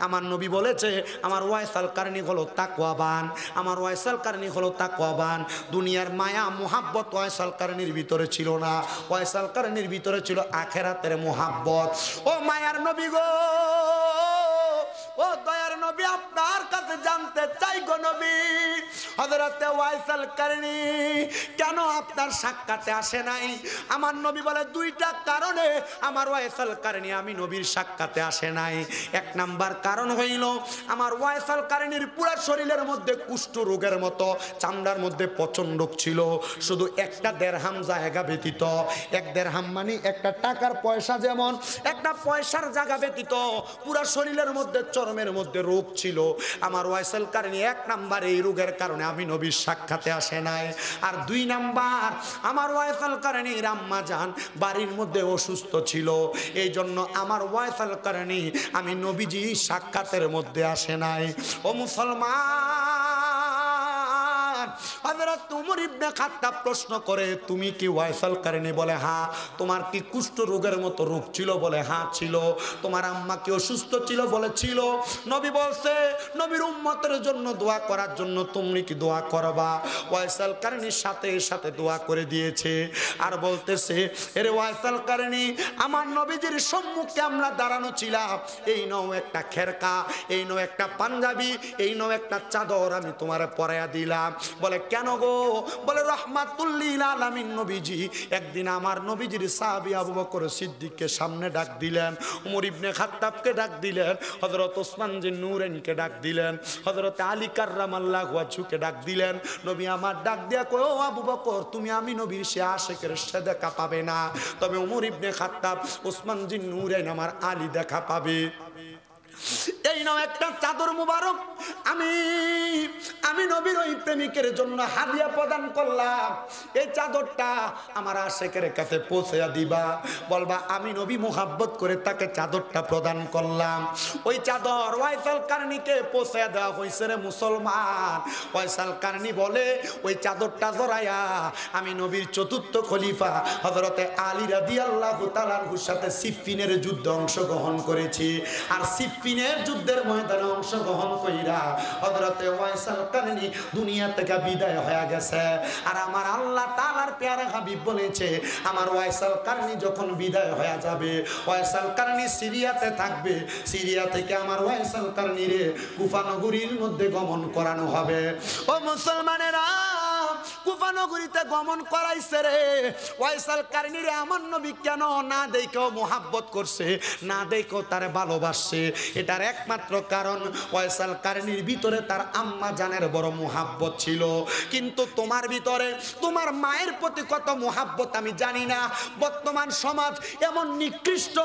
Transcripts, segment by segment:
আমার নবী বলেছে আমার ওয়াইসাল কারণী হলো তাকওয়াবান, আমার ওয়াইসাল কারণী হলো তাকওয়াবান। দুনিয়ার মায়া মোহাব্বত ওয়াইসাল কারণীর ভিতরে ছিল না, ওয়াইসাল কারণীর ভিতরে ছিল আখেরাতের মোহাব্বত। ও মায়ার নবী গো, ও দয়ার নবী, আপনার কাছে জানতে চাই গো নবী, হযরতে ওয়াইসাল কারণী কেন আপনার সাক্ষাতে আসে নাই? আমার নবী বলে দুইটা কারণে আমার ওয়াইসাল কারণী আমি নবীর সাক্ষাতে আসে নাই। এক নাম্বার কারণ হইল আমার ওয়াইসাল কারণীর পুরো শরীরের মধ্যে কুষ্ঠ রোগের মতো চামড়ার মধ্যে পচন রোগ ছিল, শুধু একটা দেড়হাম জায়গা ব্যতীত, এক দেড়হাম মানে একটা টাকার পয়সা, যেমন একটা পয়সার জায়গা ব্যতীত পুরো শরীরের মধ্যে চরমের মধ্যে রোগ ছিল। আমার ওয়াইসাল কারণী এক নাম্বার এই রোগের কারণে আমি নবীর সাক্ষাতে আসে নাই। আর দুই নাম্বার আমার ওয়াইসাল কারণীর আম্মা জান বাড়ির মধ্যে অসুস্থ ছিল, এই জন্য আমার ওয়াইসাল কারণী আমি নবীজি সাক্ষাতের মধ্যে আসে নাই। ও মুসলমান, হযরত ওমর ইবনে খাত্তাব প্রশ্ন করে তুমি কি ওয়াইসাল কারণী? বলে হ্যাঁ। তোমার কি কুষ্ঠ রোগের মতো রোগ ছিল? বলে হ্যাঁ ছিল। তোমার আম্মা কি অসুস্থ ছিল? বলে ছিল। নবী বলছে নবীর উম্মতের জন্য দোয়া করার জন্য তুমি কি দোয়া করবা? ওয়াইসাল কারণীর সাথে সাথে দোয়া করে দিয়েছে। আর বলতেছে এরে ওয়াইসাল কারণী, আমার নবীজির সম্মুখে আমরা দাঁড়ানো ছিলাম, এই নাও একটা খেরকা, এই নাও একটা পাঞ্জাবি, এই নাও একটা চাদর আমি তোমারে পরাইয়া দিলাম। বলে কেন গো? বলে রহমাতুল লিল আলামিন নবীজি একদিন আমার নবীজির সাহাবী আবু বকর সিদ্দিককে সামনে ডাক দিলেন, ওমর ইবনে খাত্তাবকে ডাক দিলেন, হযরত ওসমান জিন নূরাইনকে ডাক দিলেন, হযরত আলী কাররামাল্লাহু ওয়াজহুকে ডাক দিলেন। নবী আমার ডাক দিয়া কয় ও আবু বকর, তুমি আমি নবীর সে আশিকের সে দেখা পাবে না, তবে ওমর ইবনে খাত্তাব, ওসমান জিন নূরাইন আমার আলী দেখা পাবে। এই নাও একটা চাদর মুবারক, আমি নবীর ওই প্রেমিকের জন্য হাদিয়া প্রদান করলাম, এই চাদরটা আমার আশিকের কাছে পৌঁছায়া দিবা, বলবা আমি নবী মুহাব্বত করে তাকে চাদরটা প্রদান করলাম। ওই চাদর ওয়াইসাল কারণীকে পৌঁছায়া দেওয়া হয়েছে রে মুসলমান। ওয়াইসাল কারণী বলে ওই চাদরটা জড়াইয়া আমি নবীর চতুর্থ খলিফা হযরতে আলী রাদিয়াল্লাহু তাআলার সাথে সিফফিনের যুদ্ধে অংশগ্রহণ করেছি। আর সিফফিনের যুদ্ধের ময়দানে অংশগ্রহণ কইরা হযরতে ওয়াইসাল কারণী দুনিয়া থেকে বিদায় হয়ে গেছে। আর আমার আল্লাহ তাআলার প্যারা হাবিব বলেছে আমার ওয়াইসাল কারণী যখন বিদায় হয়ে যাবে, ওয়াইসাল কারণী সিরিয়াতে থাকবে, সিরিয়া থেকে আমার ওয়াইসাল কারণীরে কুফা নগরীর মধ্যে গমন করানো হবে। ও মুসলমানেরা, কুফা নগরীতে গমন করাইছে রে ওয়াইসাল কারণীরে আমার নবী কেন না দেখেও মোহাব্বত করছে, না দেখেও তারে ভালোবাসছে? এটার একমাত্র কারণ ওয়াইসাল কারণীর ভিতরে তার আম্মা জানের বড় মোহাব্বত ছিল। কিন্তু তোমার ভিতরে তোমার মায়ের প্রতি কত মোহাব্বত আমি জানি না। বর্তমান সমাজ এমন নিকৃষ্ট,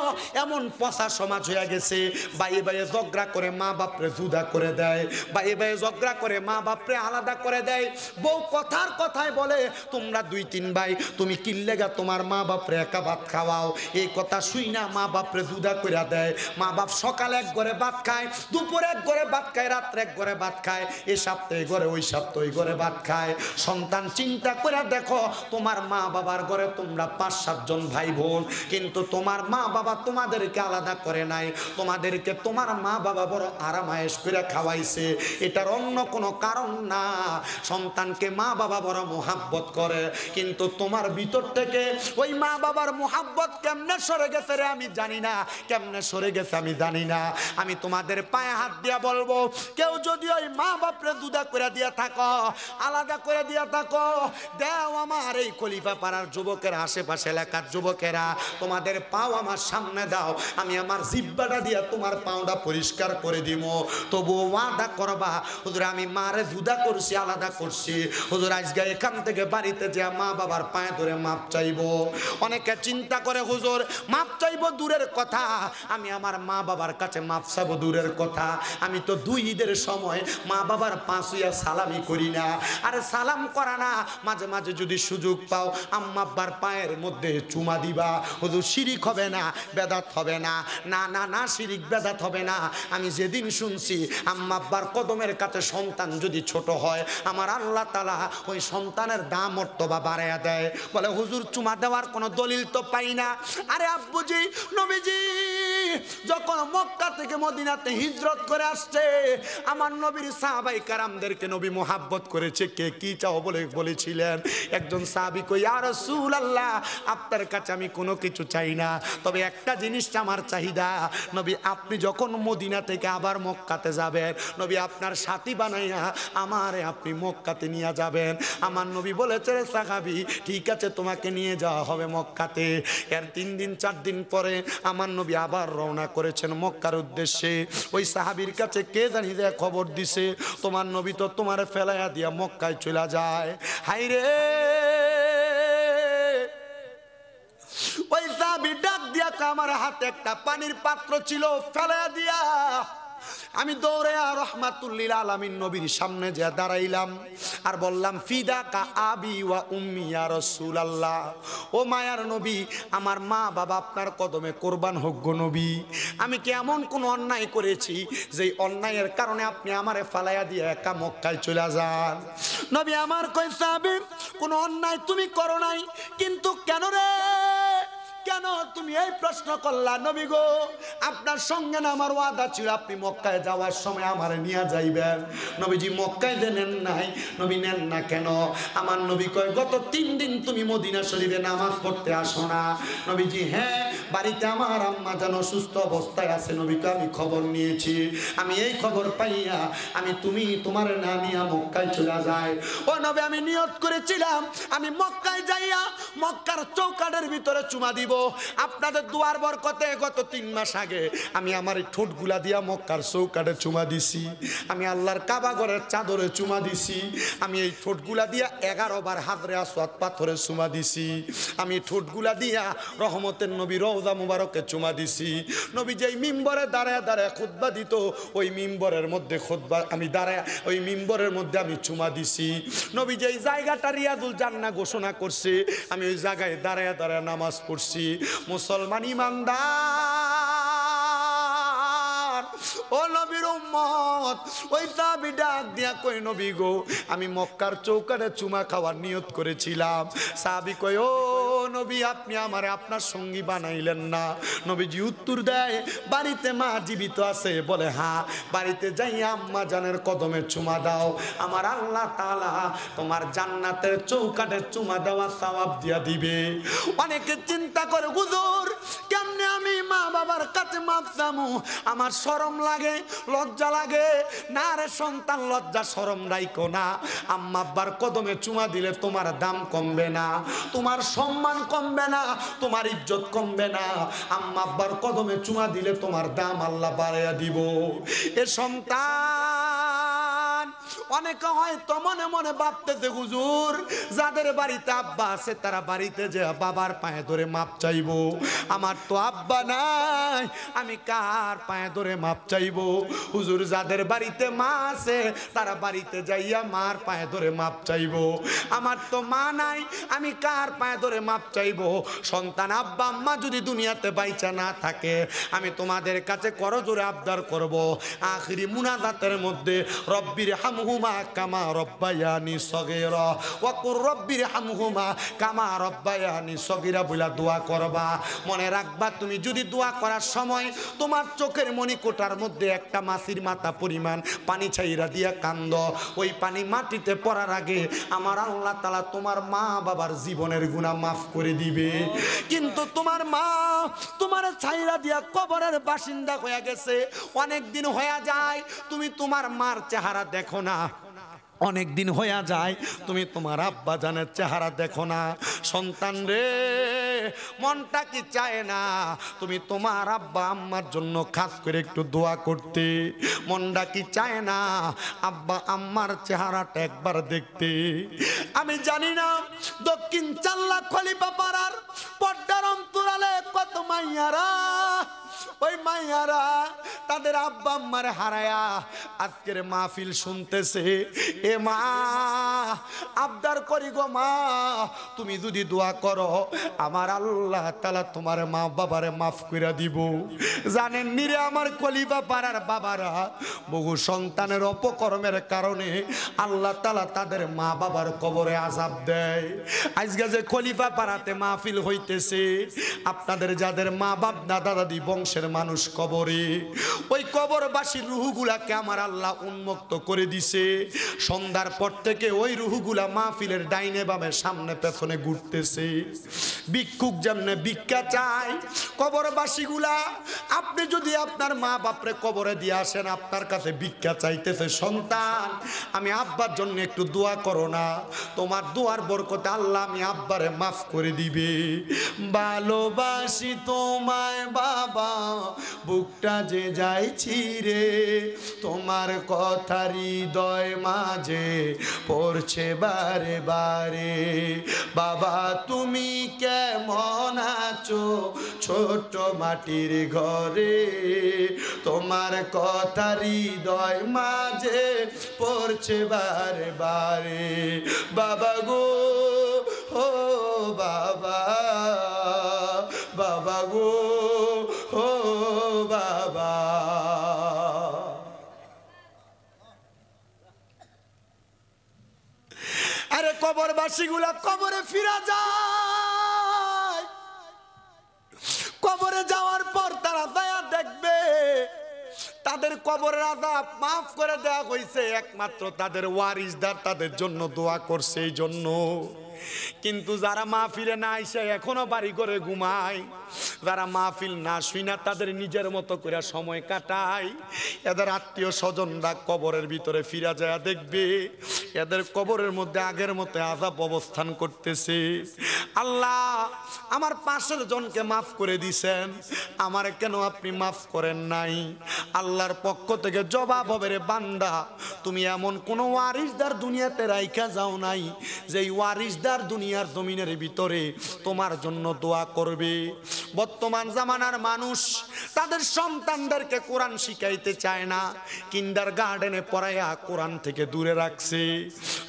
এমন পচা সমাজ হয়ে গেছে, বাইয়ে বাইয়ে ঝগড়া করে মা বাপরে জুদা করে দেয়, বাইয়ে বাইয়ে ঝগড়া করে মা বাপরে আলাদা করে দেয়। বউ কথার কথায় বলে তোমরা দুই তিন ভাই, তুমি কিল্লেগা তোমার মা বাপরে একা ভাত খাওয়াও, এই কথা শুই না মা বাপরে জুদা করে দেয়। মা বাপ সকালে এক ঘরে ভাত খায়, দুপুরে এক ঘরে ভাত খায়, রাত্রে এক ঘরে ভাত খায়, এই সপ্তাহে ঘরে ওই সপ্তাহে ওই ঘরে ভাত খায়। সন্তান চিন্তা করে দেখো, তোমার মা বাবার ঘরে তোমরা ৫-৭ জন ভাই বোন, কিন্তু তোমার মা বাবা তোমাদেরকে আলাদা করে নাই, তোমাদেরকে তোমার মা বাবা বড় আরামায়েশ করে খাওয়াইছে। এটার অন্য কোনো কারণ না। সন্তানকে মা বাবা বড় মোহাব্বত করে, কিন্তু তোমার ভিতর থেকে ওই মা বাবার মোহাব্বত কেমনে সরে গেছে রে আমি জানি না, কেমনে সরে গেছে আমি জানি না। আমি তোমাদের পায়ে হাত দিয়া বলবো, কেউ যদি ওই মা বাপরে জুদা করে দিয়া থাকো, আলাদা করে দিয়া থাকো, দেও আমার এই খলিফা পাড়ার যুবকেরা, আশেপাশে এলাকার যুবকেরা, তোমাদের পাও আমার সামনে দাও, আমি আমার জিব্বাটা দিয়া তোমার পাওটা পরিষ্কার করে দিব। তবুও ওয়াদা করবা হুজুর আমি মারে জুদা করছি, আলাদা করছি, হুজুর আজকে এখান থেকে বাড়িতে যে মা বাবার পায়ে ধরে মাপ চাইবো। অনেকে চিন্তা করে হুজুর মাপ চাইবো দূরের কথা, আমি আমার মা বাবার কাছে মাপ চাইবো দূরের কথা, আমি তো 2 ঈদের সময় মা বাবার পা ছুঁইয়া সালামি করি না। আরে সালাম করা না, মাঝে মাঝে যদি সুযোগ পাও আম্মা আব্বার পায়ের মধ্যে চুমা দিবা, হুজুর শিরিক হবে না, বেদাত হবে না। না না না, শিরিক বেদাত হবে না। আমি যেদিন শুনছি আম্মা আব্বার কদমের কাছে সন্তান যদি ছোট হয়, আমার আল্লাহ তাআলা ওই সন্তানের দাম মর্তবা বাড়াইয়া দেয়। বলে হুজুর চুমা দেওয়ার কোনো দলিল তো পাই না। আরে আব্বুজি, নবীজি যখন মক্কা থেকে মদিনাতে হিজরত করে আসছে, আমার নবীর সাহাবায়ে কেরামদেরকে নবী মোহাব্বত করেছে। কে কি চাও বলে বলেছিলেন। একজন সাহাবী কই, ইয়া রাসূলুল্লাহ, আপনার কাছে আমি কোনো কিছু চাই না, তবে একটা জিনিস আমার চাহিদা। নবী, আপনি যখন মদিনা থেকে আবার মক্কাতে যাবেন, নবী আপনার সাথী বানাইয়া আমারে আপনি মক্কাতে নিয়ে যাবেন। আমার নবী বলেছে, সাহাবী, ঠিক আছে, তোমাকে নিয়ে যাওয়া হবে মক্কাতে। এর 3 দিন 4 দিন পরে আমার নবী আবার রওনা করেছেন মক্কার উদ্দেশ্যে। ওই সাহাবীর কাছে কে জানি যে খবর দিছে, তোমার নবী তো তোমার ফেলাইয়া দিয়া মক্কায় চলে যায়। হায়রে, ওই সাহাবী ডাক দিয়া, আমার হাতে একটা পানির পাত্র ছিল, ফেলাইয়া দিয়া আমি দৌড়ে রহমাতুল্লিল আলামিন নবীর সামনে যে দাঁড়াইলাম আর বললাম, ফিদাকা আবি ওয়া উম্মি ইয়া রাসূলুল্লাহ, ও মায়ার নবী, আমার মা বাবা আপনার কদমে কোরবান হোক গো নবী। আমি কি এমন কোন অন্যায় করেছি যে অন্যায়ের কারণে আপনি আমারে ফালাইয়া দিয়ে একা মক্কায় চলে যান? নবী আমার কই, সাহাবী, কোন অন্যায় তুমি করো নাই, কিন্তু কেন রে, কেন তুমি এই প্রশ্ন করলা? নবী গো, আপনার সঙ্গে না আমার ওয়াদা ছিল আপনি মক্কায় যাওয়ার সময় আমারে নিয়ে যাইবেন। নবীজি মক্কায় যে নেন নাই, নবী নেন না কেন? আমার নবী কয়, গত 3 দিন তুমি মদিনা শরীফে নামাজ পড়তে আসো না। নবীজি, হ্যাঁ, বাড়িতে আমার আম্মা যেন অসুস্থ অবস্থায় আছে। নবীকে আমি খবর নিয়েছি, আমি এই খবর পাইয়া আমি তোমার না নিয়ে মক্কায় চলে যাই। ও নবী, আমি নিয়ত করেছিলাম আমি মক্কায় যাইয়া মক্কার চৌকাঠের ভিতরে চুমা দিব। আপনাদের দুয়ার বরকতে গত 3 মাস আগে আমি আমার এই ঠোঁটগুলা দিয়া মক্কার চৌকাঠে চুমা দিছি, আমি আল্লাহর কাবা ঘরের চাদরে চুমা দিছি, আমি এই ঠোঁটগুলা দিয়া 11 বার হাজরে আসওয়াদ পাথরে চুমা দিছি, আমি ঠোঁটগুলা দিয়া রহমতের নবী রওজা মুবারকে চুমা দিছি। নবী যেই মিম্বরে দাঁড়ায় দাঁড়ায় খুতবা দিত, ওই মিম্বরের মধ্যে খুতবা আমি দাঁড়ায় ওই মিম্বরের মধ্যে আমি চুমা দিছি। নবী যেই জায়গাটা রিয়াজুল জান্নাহ ঘোষণা করছে, আমি ওই জায়গায় দাঁড়ায় দাঁড়ায় নামাজ পড়ছি। মুসলমান ইমানদার, ও নবীর উম্মত, ওই সাহাবী ডাক দিয়া কই, নবী গো, আমি মক্কার চৌকাঠে চুমা খাওয়ার নিয়ত করেছিলাম। সাহাবী কই, ও নবী, আপনি আমারে আপনার সঙ্গী বানাইলেন না? নবীজি উত্তর দেয়, বাড়িতে মা জীবিত আছে? বলে, হ্যাঁ। বাড়িতে যাইয়া আম্মা জানের কদমে চুমা দাও, আমার আল্লাহ তাআলা তোমার জান্নাতের চৌকাঠে চুমা দেওয়া সওয়াব দিয়া দিবে। অনেকে চিন্তা করে, হুজুর, কেমনে আমি মা বাবার কাছে মাপ চামু? আমার শরম লাগে, লজ্জা লাগে। না রে সন্তান, লজ্জা শরম রাইখো না। আম্মা আব্বার কদমে চুমা দিলে তোমার দাম কমবে না, তোমার সম্মান কমবে না, তোমার ইজ্জত কমবে না। আম্মা আব্বার কদমে চুমা দিলে তোমার দাম আল্লাহ বাড়াইয়া দিব। এ সন্তান অনেকে হয়তো মনে মনে ভাবতেছে, হুজুর, যাদের বাড়িতে আব্বা আছে তারা বাড়িতে যে বাবার পায়ে ধরে মাপ চাইবো, আমার তো আব্বা নাই, আমি কার পায়ে ধরে মাপ চাইবো? হুজুর, যাদের বাড়িতে মা আছে তারা বাড়িতে যাইয়া মার পায়ে ধরে মাপ চাইবো, আমার তো মা নাই, আমি কার পায়ে ধরে মাপ চাইবো? সন্তান, আব্বা আম্মা যদি দুনিয়াতে বাইচা না থাকে, আমি তোমাদের কাছে করজোরে আবদার করব, আখিরি মুনাজাতের মধ্যে রব্বির হামহুমা কামা রব্বায়ানি সগীরা ওয়া কুর রব্বির হামহুমা কামা রব্বায়ানি সগীরা বলে দোয়া করবা। মনে রাখবা, তুমি যদি দোয়া করার সময় তোমার চোখের মণিকোটার মধ্যে একটা মাছির মাথা পরিমাণ পানি ছাইরা দিয়া কান্দ, ওই পানি মাটিতে পড়ার আগে আমার আল্লাহ তাআলা তোমার মা বাবার জীবনের গুনাহ মাফ করে দিবে। কিন্তু তোমার মা তোমার ছাইরা দিয়া কবরের বাসিন্দা হয়ে গেছে, অনেক দিন হয়ে যায়, তুমি তোমার মার চেহারা দেখো না, অনেক দিন হয়ে যায় তুমি তোমার আব্বা জানের চেহারা দেখো না। সন্তান রে, মনটা কি চায় না তুমি তোমার আব্বা আম্মার জন্য খাস করে একটু দোয়া করতে? মনটা কি চায় না আব্বা আম্মার চেহারাটা একবার দেখতে? আমি জানি না দক্ষিণ চাল্লা খলিফা পাড়ার পর্দার অন্তরালে কত মাইয়ারা, ওই মাইয়ারা তাদের আব্বা আম্মার হারায়া আজকের মাহফিল শুনতেছে। এ মা, আবদার করি গো মা, তুমি যদি দোয়া করো আমার আল্লাহ তাআলা তোমার মা বাবারে মাফ কইরা দিব। জানেন নিরে আমার কলিবা পাড়ার বাবারা, বহু সন্তানের অপকর্মের কারণে আল্লাহ তাআলা তাদের মা বাবার কবরে আযাব দেয়। আজকে যে খলিফা পাড়াতে মাহফিল হইতেছে, আপনাদের যাদের মা বাপ দাদা দাদি বংশের মানুষ কবরে, ওই কবরবাসীর রুহগুলাকে আমার আল্লাহ উন্মুক্ত করে দিছে। সন্ধ্যার পর থেকে ওই রুহগুলা মাহফিলের ডাইনে বামে সামনে পেছনে ঘুরতেছে। ভিক্ষুক যেমনে ভিক্ষা চায়, কবরবাসীগুলা আপনি যদি আপনার মা বাপরে কবরে দিয়ে আসেন, আপনার কাছে ভিক্ষা চাইতেছে, সন্তান আমি আব্বার জন্য একটু দোয়া করো না, তোমার দোয়ার বরকতে আল্লাহ আমি আব্বারে মাফ করে দিবে। ভালোবাসি তোমায় বাবা, বুকটা যে যাইছি রে, তোমার কথা হৃদয় মাঝে পড়ছে বারে বারে। বাবা তুমি কেমন আছো ছোট মাটির ঘরে, তোমার কথা হৃদয় মাঝে পড়ছে বারে বারে। বাবা গো ও বাবা, বাবা গো ও বাবা। আরে কবরবাসীগুলা কবরে ফিরা যায়, কবরে যাওয়ার পর তারা দয়া দেখবে তাদের কবরের আযাব মাফ করে দেওয়া হয়েছে, একমাত্র তাদের ওয়ারিসদার তাদের জন্য দোয়া করছে এই জন্য। কিন্তু যারা মাহফিলে না এসে এখনো বাড়ি করে ঘুমায়, যারা মাহফিল না শুইনা তাদের নিজের মতো করে সময় কাটায়, এদের আত্মীয় স্বজনরা কবরের ভিতরে ফিরা যায় দেখবে এদের কবরের মধ্যে আগের মতো আযাব অবস্থান করতেছে। আল্লাহ আমার পাশের জনকে মাফ করে দিছেন, আমারে কেন আপনি মাফ করেন নাই? আল্লাহর পক্ষ থেকে জবাব হবে, রে বান্দা তুমি এমন কোন ওয়ারিসদার দুনিয়াতে রাইখা যাও নাই যেই ওয়ারিসদার দুনিয়ার জমিনের ভিতরে তোমার জন্য দোয়া করবে। বর্তমান জামানার মানুষ তাদের সন্তানদেরকে কোরআন শিখাইতে চায় না, কিন্ডার গার্ডেনে পড়াইয়া কোরআন থেকে দূরে রাখছে।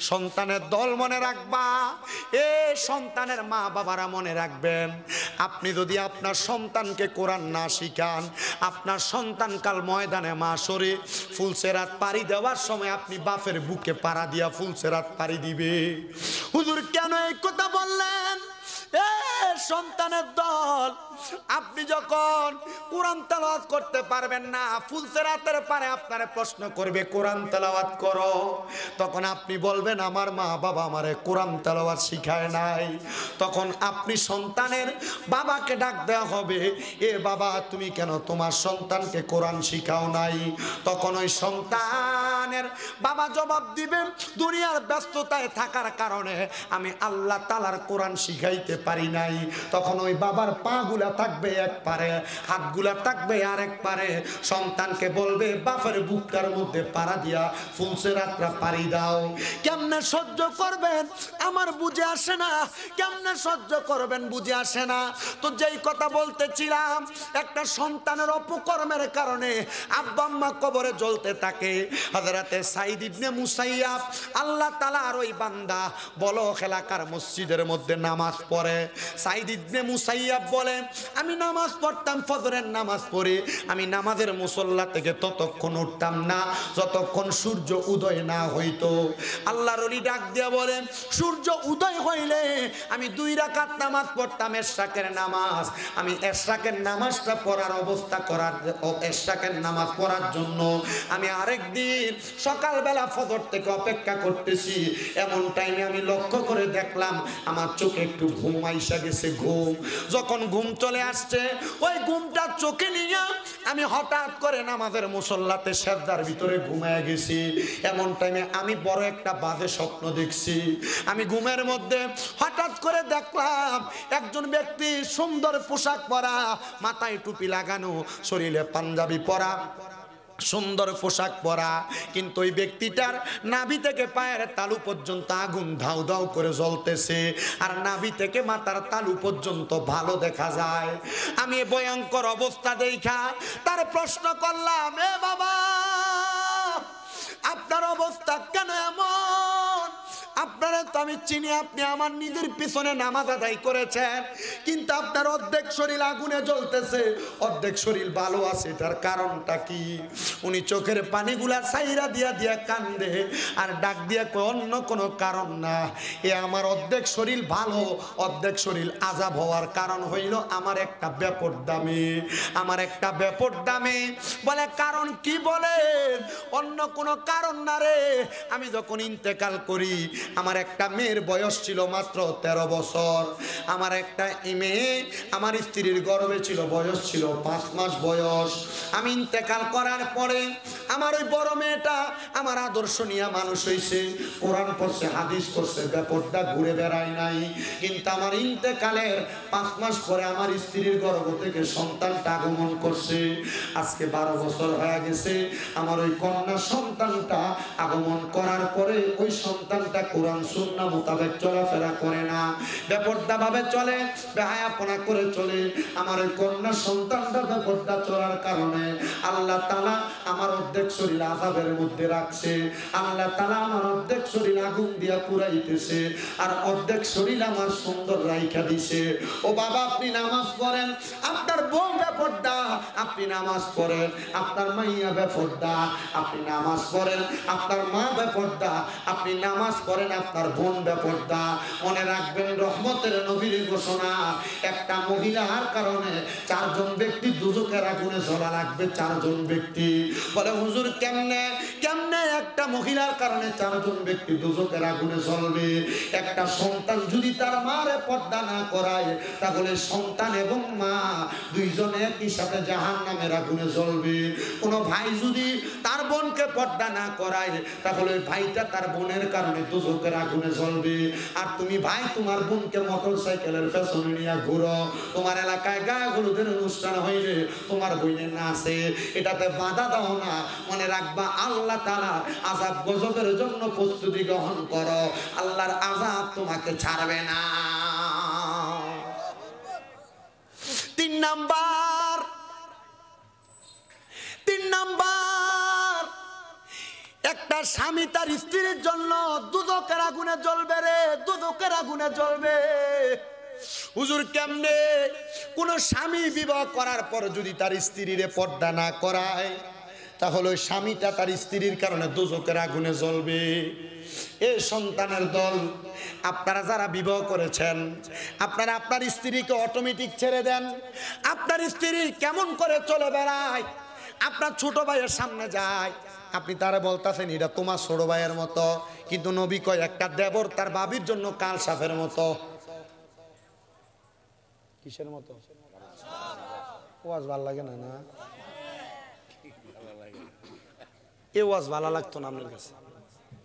সন্তানের দল মনে রাখবা, এ সন্তানের মা বাবারা মনে রাখবেন, আপনি যদি আপনার সন্তানকে কোরআন না শিখান, আপনার সন্তান কাল ময়দানে মাশরে ফুলসেরাত পাড়ি দেওয়ার সময় আপনি বাপের বুকে পাড়া দিয়া ফুলসেরাত পাড়ি দিবে। হুজুর কেন এই কথা বললেন? এ সন্তানের দল, আপনি যখন কোরআন তেলাওয়াত করতে পারবেন না, ফুলসেরাতের পারে আপনারে প্রশ্ন করবে কোরআন তেলাওয়াত করো, তখন আপনি বলবেন আমার মা বাবা আমারে কোরআন তেলাওয়াত শিখায় নাই। তখন আপনি সন্তানের বাবাকে ডাক দেওয়া হবে, এ বাবা তুমি কেন তোমার সন্তানকে কোরআন শিখাও নাই? তখন ওই সন্তানের বাবা জবাব দিবেন, দুনিয়ার ব্যস্ততায় থাকার কারণে আমি আল্লাহ তাআলার কোরআন শিখাইতে পারি নাই। তখন ওই বাবার পা গুলা থাকবে এক পারে, হাতগুলা থাকবে আরেক পারে। সন্তানকে বলবে বাপের বুকটার মধ্যে পাড়া দিয়া ফুলসেরাতটা পাড়ি দাও। কেমনে সহ্য করবেন আমার বুঝে আসে না, কেমনে সহ্য করবেন বুঝে আসে না। তো যেই কথা বলতেছিলাম, একটা সন্তানের অপকর্মের কারণে আব্বা আম্মা কবরে জ্বলতে থাকে। হযরতে সাঈদ ইবনে মুসাইয়াব আল্লাহ তাআলার ওই বান্দা বলো এলাকার মসজিদের মধ্যে নামাজ পড়ে। সাঈদ ইবনে মুসাইয়াব বলে আমি নামাজ পড়তাম, ফজরের নামাজ পড়ে আমি নামাজের মুসল্লা থেকে ততক্ষণ উঠতাম না যতক্ষণ সূর্য উদয় না হইতো। আল্লাহর ওলি ডাক দিয়া বলেন সূর্য উদয় হইলে আমি 2 রাকাত নামাজ পড়তাম, এশরাকের নামাজ। আমি এশরাকের নামাজটা পড়ার অবস্থা করার, এশরাকের নামাজ পড়ার জন্য আমি আরেকদিন সকালবেলা ফজর থেকে অপেক্ষা করতেছি। এমন টাইমে আমি লক্ষ্য করে দেখলাম আমার চোখে একটু ঘুম আইসা গেছে। ঘুম যখন ঘুম চলে আসছে, ওই ঘুমটা চোখে নিয়ে আমি হঠাৎ করে নামাজের মুসল্লাতে সেজদার ভিতরে ঘুমায় গেছি। এমন টাইমে আমি বড় একটা বাজে স্বপ্ন দেখছি। আমি ঘুমের মধ্যে হঠাৎ করে দেখলাম একজন ব্যক্তি সুন্দর পোশাক পরা, মাথায় টুপি লাগানো, শরীরে পাঞ্জাবি পরা, সুন্দর পোশাক পরা, কিন্তু ওই ব্যক্তিটার নাভি থেকে পায়ের তালু পর্যন্ত আগুন ধাউ ধাউ করে জ্বলতেছে, আর নাভি থেকে মাথার তালু পর্যন্ত ভালো দেখা যায়। আমি ভয়ঙ্কর অবস্থা দেখা তার প্রশ্ন করলাম, এ বাবা আপনার অবস্থা কেন এমন? আপনারা তো আমি চিনি আপনি আমার নিজের পিছনে নামাজ আদায় করেছেন, কিন্তু আপনার অর্ধেক শরীর আগুনে জ্বলতেছে, অর্ধেক শরীর ভালো আছে, এটার কারণটা কি? উনি চোখের পানিগুলা ছাইরা দিয়া দিয়া কান্দে আর ডাক দিয়া কয় অন্য কোনো কারণ না, এ আমার অর্ধেক শরীর ভালো, অর্ধেক শরীর আযাব হওয়ার কারণ হইল আমার একটা বেপরদামি, আমার একটা বেপরদামি। বলে কারণ কি? বলেন অন্য কোনো কারণ না রে, আমি যখন ইন্তেকাল করি আমার একটা মেয়ের বয়স ছিল মাত্র 13 বছর, আমার একটা মেয়ে আমার স্ত্রীর গর্ভে ছিল, বয়স ছিল 5 মাস বয়স। আমি ইন্তেকাল করার পরে আমার ওই বড় মেয়েটা আমার আদর্শ নিয়ে মানুষ হয়েছে, কোরআন পড়ছে, হাদিস পড়ছে, বেপরদা ঘুরে বেড়ায় নাই। কিন্তু আমার ইন্তেকালের 5 মাস পরে আমার স্ত্রীর গর্ভ থেকে সন্তানটা আগমন করছে। আজকে 12 বছর হয়ে গেছে, আমার ওই কন্যা সন্তানটা আগমন করার পরে ওই সন্তানটা কোরআন সুন্নাহ মোতাবেক চলাফেরা করে না, বেপরদা ভাবে চলে, বেহায়াপনা করে চলে। আমার ওই কন্যা সন্তানটা বেপরদা চলার কারণে আল্লাহ তাআলা আমার অর্ধেক শরীর আযাবের মধ্যে রাখছে, আল্লাহ তাআলা আমার অর্ধেক শরীর আগুন দিয়া পুরাইতেছে, আর অর্ধেক শরীর আমার সুন্দর রাইখা দিছে। ও বাবা, আপনি নামাজ পড়েন, আপনার বউ বেপরদা, আপনি নামাজ পড়েন, আপনার মাইয়া বেপরদা, আপনি নামাজ পড়েন, আপনার মা বেপরদা, আপনি নামাজ পড়েন, আপনার বোন বেপরদা। মনে রাখবেন রহমতের নবীর ঘোষণা, একটা মহিলার কারণে 4 জন ব্যক্তি দুজকের আগুনে জ্বলা লাগবে, 4 জন ব্যক্তি। বলে হুজুর কেমনে কেমনে একটা মহিলার কারণে 4 জন ব্যক্তি দুজকের আগুনে জ্বলবে? একটা সন্তান যদি তার মারে পর্দা না করায় তাহলে সন্তান এবং মা দুইজনে একই সাথে জাহান্নামের আগুনে জ্বলবে। কোনো ভাই যদি তার বোনকে পর্দা না করায় তাহলে ভাইটা তার বোনের কারণে দুজকের আগুনে জ্বলবে। আর তুমি ভাই তোমার বোনকে মোটরসাইকেলের পেছনে নিয়ে ঘুরো, তোমার এলাকায় গায়ে হলুদের অনুষ্ঠান হইলে তোমার বইনে নাচে, এটাতে বাধা দাও না। মনে রাখবা আল্লাহ তাআলা আযাব গজবের জন্য প্রস্তুতি গ্রহণ করো, আল্লাহর আযাব তোমাকে ছাড়বে না। 3 নাম্বার, একটা স্বামী তার স্ত্রীর জন্য দুজকের আগুনে জ্বলবে রে, দুজকের আগুনে জ্বলবে। হুজুর কেমনে? কোন স্বামী বিবাহ করার পর যদি তার স্ত্রীরে পর্দা না করায় তাহলে ওই স্বামীটা তার স্ত্রীর কারণে দুজকের আগুনে জ্বলবে। এ সন্তানের দল, আপনারা যারা বিবাহ করেছেন আপনারা আপনার স্ত্রীকে অটোমেটিক ছেড়ে দেন। আপনার স্ত্রী কেমন করে চলে বেড়ায়, আপনার ছোট ভাইয়ের সামনে যায়, আপনি তারা বলতেছেন এটা তোমার ছোট ভাইয়ের মতো, কিন্তু নবী কয় একটা দেবর তার বাবির জন্য কাল সাফের মতো। কিসের মতো? ওয়াজ ভালো লাগে না? না, এ ওয়াজ ভালো লাগতো না আপনার কাছে,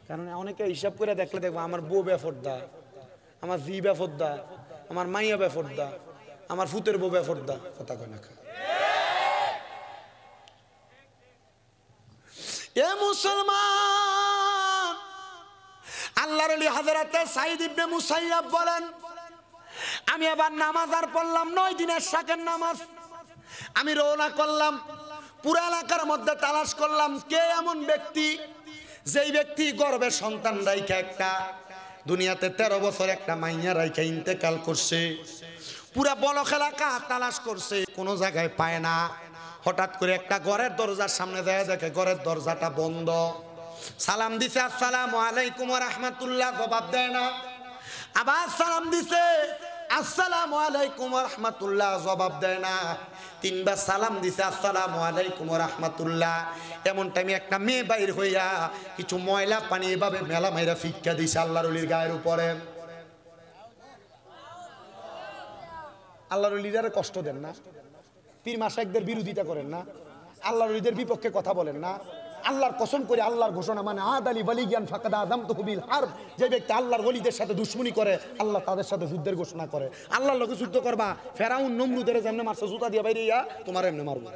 কারণ অনেকে হিসাব করে দেখলে দেখবো আমার বউ বেফরদা, আমার জি বেফরদা, আমার মাইয়া বেফরদা, আমার ফুতের বউ বেফরদা। কথা কয় না? এ মুসলমান, আল্লাহর ওলি হযরতে সাঈদ ইবনে মুসাইয়াব বলেন, আমি আবার নামাজ আর পড়লাম 9 দিনের শাকের নামাজ। আমি রওনা করলাম, পুরা এলাকার মধ্যে তালাশ করলাম কে এমন ব্যক্তি যেই ব্যক্তি গর্ভে সন্তান রাইখা একটা দুনিয়াতে 13 বছর একটা মাইয়া রাইখা ইন্তেকাল করছে। পুরা বলক এলাকা তালাশ করছে, কোনো জায়গায় পায় না। হঠাৎ করে একটা ঘরের দরজার সামনে যায়, দেখে ঘরের দরজাটা বন্ধ। সালাম দিছে আসসালামু আলাইকুম ওয়া রাহমাতুল্লাহ, জবাব দেয় না। আবার সালাম দিছে আসসালামু আলাইকুম ওয়া রাহমাতুল্লাহ, জবাব দেয় না। 3 বার সালাম দিছে আসসালামু আলাইকুম ওয়া রাহমাতুল্লাহ। এমন টাইমে একটা মেয়ে বাইর হইয়া কিছু ময়লা পানি এভাবে মেলা মাইরা ফিক্কা দিছে আল্লাহর ওলির গায়ের উপরে। আল্লাহর ওলিদের কষ্ট দেন না, পীর মাশায়েখদের বিরোধিতা করেন না, আল্লাহর ওলিদের বিপক্ষে কথা বলেন না। আল্লাহর কসম করে আল্লাহর ঘোষণা, মানে আদালি ওয়ালিয়ান ফাকাদ আযামতুহু বিল হারব। যে ব্যক্তি আল্লাহর ওলিদের সাথে দুশমনি করে আল্লাহ তাদের সাথে যুদ্ধের ঘোষণা করে। আল্লাহর লোকে যুদ্ধ করবা, ফেরাউন নমরুদের যেমনে মারছে জুতা দিয়ে বাইরে ইয়া, তোমার এমনি মারবো।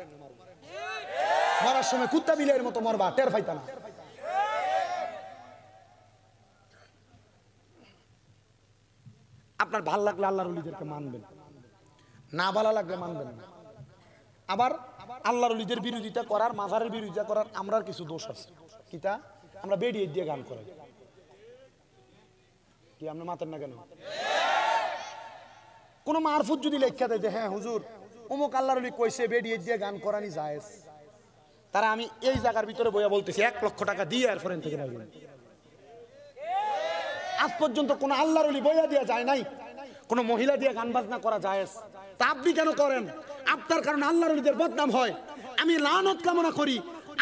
মরার সময় কুত্তা বিলের মতো মরবা, টের পাইতা না। আপনার ভাল লাগলে আল্লাহর ওলিদেরকে মানবেন, না ভালো লাগলে মানবেন না। আবার আল্লাহর ওলিদের বিরোধিতা করার, মাজারের বিরোধিতা করার আমরার কিছু দোষ আছে। কিটা? আমরা বেডিয়ে দিয়ে গান করাই। কি আপনি মাতেন না কেন? কোন মারফুত যদি লেখা দেয় যে হ্যাঁ হুজুর অমুক আল্লাহর ওলি কইছে বেরিয়ে দিয়ে গান করানি জায়েজ, তারা আমি এই জায়গার ভিতরে বইয়া বলতেছি 1 লক্ষ টাকা দিয়ে আর ফরেন থেকে পারবেন। আজ পর্যন্ত কোন আল্লাহর ওলি বইয়া দিয়া যায় নাই কোন মহিলা দিয়ে গান বাজনা করা জায়েজ। তা আপনি কেন করেন? আপনার কারণে আল্লাহর ওলিদের বদনাম হয়। আমি লানত কামনা করি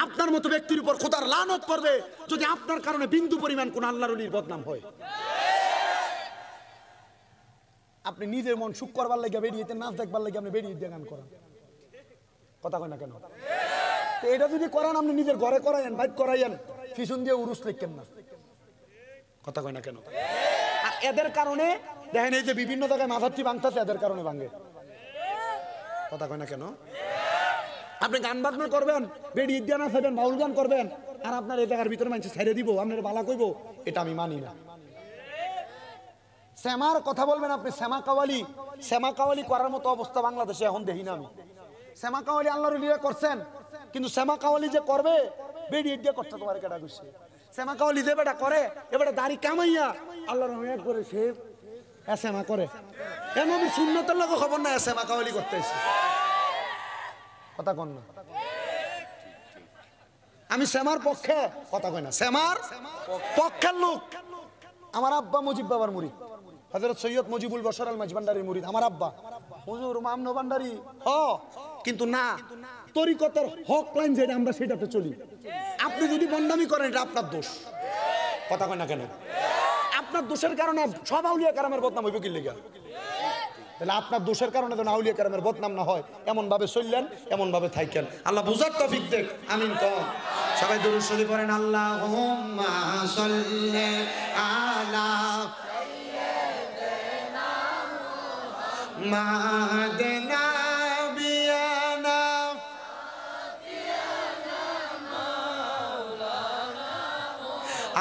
আপনার মতো ব্যক্তির উপর খোদার লানত পড়বে যদি আপনার কারণে বিন্দু পরিমাণ কোন আল্লাহর ওলির বদনাম হয়। আপনি নিজের মন সুখ করবার লাগে বেরিয়েতে, নাচ দেখবার লাগে আপনি বেরিয়ে দিয়ে গান করেন, কথা কয় না কেন? তো এটা যদি করেন আপনি নিজের ঘরে করাইয়েন, বাইক করাইয়েন, পিছন দিয়ে উরুস লিখেন না, কথা কয় না কেন? আর এদের কারণে দেখেন এই যে বিভিন্ন জায়গায় মাথাটি ভাঙতেছে, এদের কারণে ভাঙে, কথা কয় না কেন? আপনি গান বাজনা করবেন, বেরিয়ে দিয়ে না চাইবেন, বাউল গান করবেন, আর আপনার এই জায়গার ভিতরে মানুষ ছেড়ে দিব, আপনার বালা কইব, এটা আমি মানি না। শ্যামার কথা বলবেন আপনি, শ্যামা কাওয়ালি করার মতো অবস্থা বাংলাদেশে এখন দেখি না আমি। শ্যামা কাওয়ালি আল্লাহর ওলিরা করছেন, কিন্তু শ্যামা কাওয়ালি যে করবে বেরিয়ে দিয়ে করতে তোমার কেটা করছে। শ্যামা কাওয়ালি যে বেটা করে এবারে দাড়ি কামাইয়া আল্লাহর রহমত করে সে শ্যামা করে, এমন সুন্নতের লোক খবর না শ্যামা কাওয়ালি করতেছে, কথা কন না? আমি শ্যামার পক্ষে, কথা কয় না, শ্যামার পক্ষের লোক। আমার আব্বা মুজিব বাবার মুরিদ, হযরত সৈয়দ মুজিবুল বশর আল মাঝভান্ডারীর মুরিদ আমার আব্বা। হুজুর মামনো ভান্ডারী কিন্তু না, তরিকতের হক লাইন যেটা আমরা সেটাতে চলি। আপনি যদি বন্ডামি করেন এটা আপনার দোষ, কথা কয় না কেন? আপনার দোষের কারণে সব আউলিয়া কেরামের বদনাম হইব কি লেগা? তাহলে আপনার দোষের কারণে যেন আউলিয়া কেরামের বদনাম না হয় এমন ভাবে চললেন, এমন ভাবে থাকেন। আল্লাহ বুঝার তৌফিক দেখ, আমিন কম। সবাই দুরূদ শরীফ পড়েন, আল্লাহুম্মা সাল্লি আলা মাদিনা বিয়ানা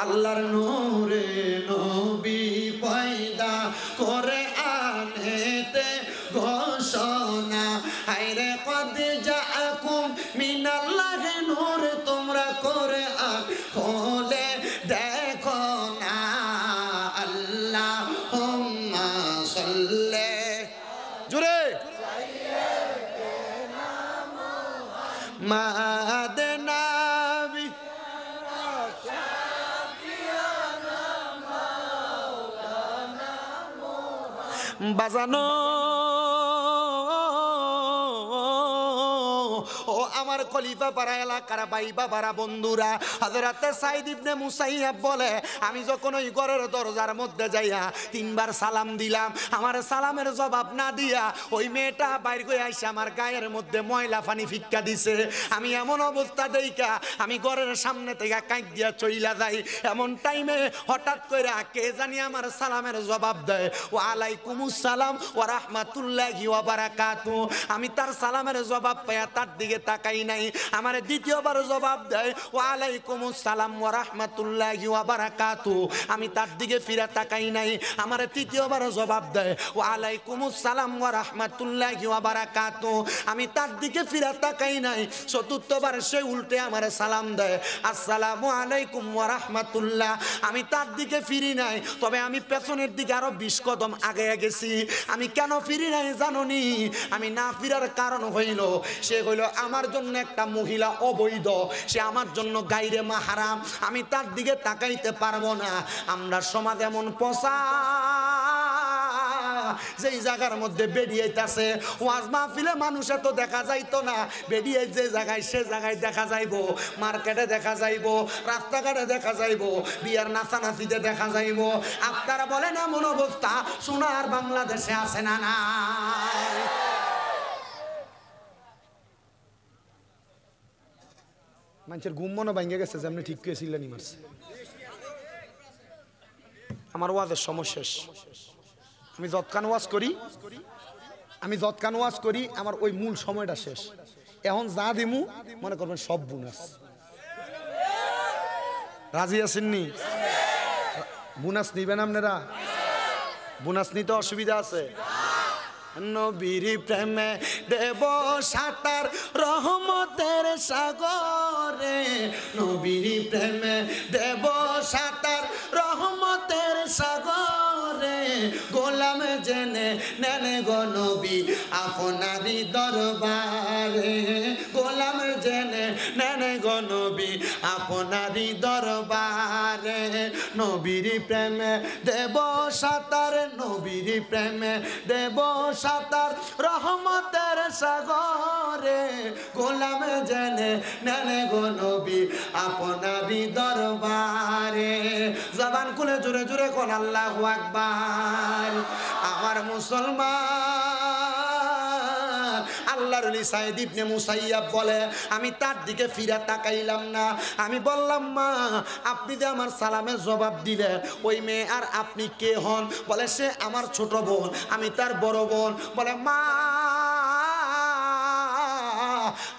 আল্লাহর নূরে নবী পয়দা করে আনেতে ঘোষণা, হায়রে কদ জাআকুম মিনাল্লাহি নূর, তোমরা করে হলে দেখো না। আল্লাহুম্মা সাল্লি জোরে মাদিনা বাজানো ও আমার খলিফা পাড়া এলাকার ভাই বাবারা বন্ধুরা, হযরতে সাইদ ইবনে মুসাইয়াব বলে আমি যখন ওই ঘরের দরজার মধ্যে যাইয়া 3 বার সালাম দিলাম, আমার সালামের জবাব না দিয়া ওই মেয়েটা বাইর হয়ে আইসা আমার গায়ের মধ্যে ময়লা পানি ফিক্কা দিছে। আমি এমন অবস্থা দেইখা আমি ঘরের সামনে থেকে কাঁদ দিয়া চইলা যাই, এমন টাইমে হঠাৎ করে কে জানি আমার সালামের জবাব দেয়, ওয়া আলাইকুমুস সালাম ওয়া রাহমাতুল্লাহি ওয়া বারাকাতুহু। আমি তার সালামের জবাব পাইয়া তার দিকে তাকাই নাই, আমার দ্বিতীয়বার জবাব দেয় ওয়া আলাইকুমুস সালাম ওয়া রাহমাতুল্লাহি ওয়া বারাকাতুহু। আমি তার দিকে ফিরে তাকাই নাই, আমার তৃতীয়বার জবাব দেয় ওয়া আলাইকুমুস সালাম ওয়া রাহমাতুল্লাহি ওয়া বারাকাতুহু। আমি তার দিকে ফিরে তাকাই নাই, চতুর্থবার সে উল্টে আমার সালাম দেয় আসসালামু আলাইকুম ওয়া রাহমাতুল্লাহ। আমি তার দিকে ফিরি নাই, তবে আমি পেছনের দিকে আরো 20 কদম আগে গেছি। আমি কেন ফিরি নাই জানোনি? আমি না ফিরার কারণ হইল সে হইল আমার জন্য একটা মহিলা অবৈধ, সে আমার জন্য গায়রে মাহরাম, আমি তার দিকে তাকাইতে পারবো না। আমরা সমাজ এমন পচা যেই জায়গার মধ্যে বেরিয়েছে ওয়াজ মাহফিলে মানুষ এত দেখা যাইতো না, বেরিয়ে যে জায়গায় সে জায়গায় দেখা যাইবো, মার্কেটে দেখা যাইবো, রাস্তাঘাটে দেখা যাইবো, বিয়ার নাচানাচিতে দেখা যাইবো। আপনারা বলেন এমন অবস্থা সোনার বাংলাদেশে আছে না নাই? মানুষের ঘুম মনে ভাঙ্গে গেছে যে আপনি ঠিক করেছিলেন মারছে। আমার ওয়াজের সমস্যা, আমি যৎকান ওয়াজ করি আমার ওই মূল সময়টা শেষ। এখন যা দিমু মনে করবেন সব বোনাস। রাজি আছেননি? বোনাস নিবেন আপনারা? বোনাস নিতে অসুবিধা আছে? নবীর প্রেমে দেব সাঁতার রহমতের সাগরে, নবীর প্রেমে দেব সাঁতার রহমতের সাগরে। জেনে নেন গো নবী আপনারই দরবারে, গোলাম জেনে নেন গো নবী আপনারই দরবারে। নবীর প্রেমে দেব সাঁতার, নবীর প্রেমে দেব সাঁতার রহমতের সাগরে, গোলাম জেনে নেন গো নবী আপনারই দরবারে। জবান খুলে জোরে জোরে কোন আল্লাহু আকবার। আমার মুসলমান, আল্লাহর ওলি সাইদ ইবনে মুসাইয়াব বলে আমি তার দিকে ফিরে তাকাইলাম না। আমি বললাম মা আপনি যে আমার সালামের জবাব দিলেন, ওই মেয়ে আর আপনি কে হন? বলে সে আমার ছোট বোন, আমি তার বড় বোন। বলে মা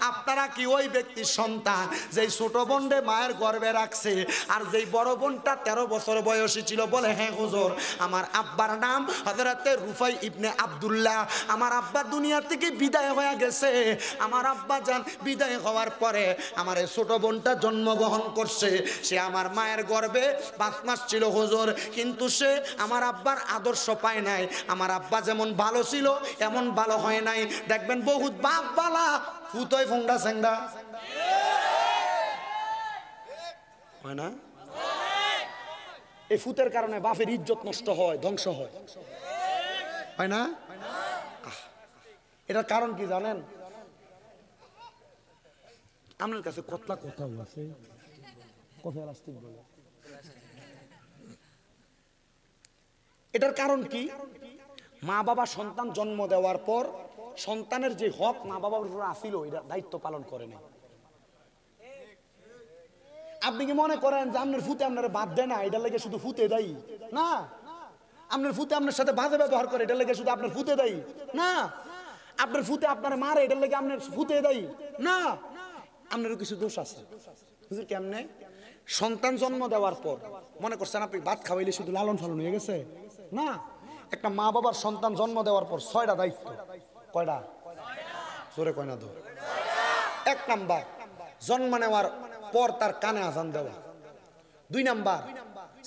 আপনারা কি ওই ব্যক্তির সন্তান যেই ছোট বোনরে মায়ের গর্ভে রাখছে আর যেই বড় বোনটা 13 বছর বয়সী ছিল? বলে হ্যাঁ হুজুর, আমার আব্বার নাম হযরতে রুফাই ইবনে আব্দুল্লাহ। আমার আব্বা দুনিয়া থেকে বিদায় হয়ে গেছে। আমার আব্বা যান বিদায় হওয়ার পরে আমার এই ছোট বোনটা জন্মগ্রহণ করছে। সে আমার মায়ের গর্ভে 5 মাস ছিল হুজুর, কিন্তু সে আমার আব্বার আদর্শ পায় নাই। আমার আব্বা যেমন ভালো ছিল এমন ভালো হয় নাই। দেখবেন বহুত বাপ বালা ফুতোয় ফোংডা স্যাংডা হয় না? এই ফুতের কারণে বাপের ইজ্জত নষ্ট হয়, ধ্বংস হয়, হয় না? এটার কারণ কি জানেন? আপনার কাছে কতলা কথা আছে, কথা রাস্তিক বলে। এটার কারণ কি? মা বাবা সন্তান জন্ম দেওয়ার পর সন্তানের যে হক মা বাবার উপর আসিল, এটা দায়িত্ব পালন করে না। আপনি কি মনে করেন যে আপনার ফুতে আপনার বাদ দেয় না, এটার লেগে শুধু ফুতে দেয়? না। আপনার ফুতে আপনার সাথে বাজে ব্যবহার করে, এটার লেগে শুধু আপনার ফুতে দেয়? না। আপনার ফুতে আপনার মারে, এটার লেগে আপনার ফুতে দেয়? না। আপনারও কিছু দোষ আছে। হুজুর কেমনে? সন্তান জন্ম দেওয়ার পর মনে করছেন আপনি ভাত খাওয়াইলে শুধু লালন পালন হয়ে গেছে? না। একটা মা বাবার সন্তান জন্ম দেওয়ার পর 6টা দায়িত্ব। কয়টা? জোরে কয় না তো। 1 নাম্বার, জন্ম নেওয়ার পর তার কানে আজান দেওয়া। 2 নাম্বার,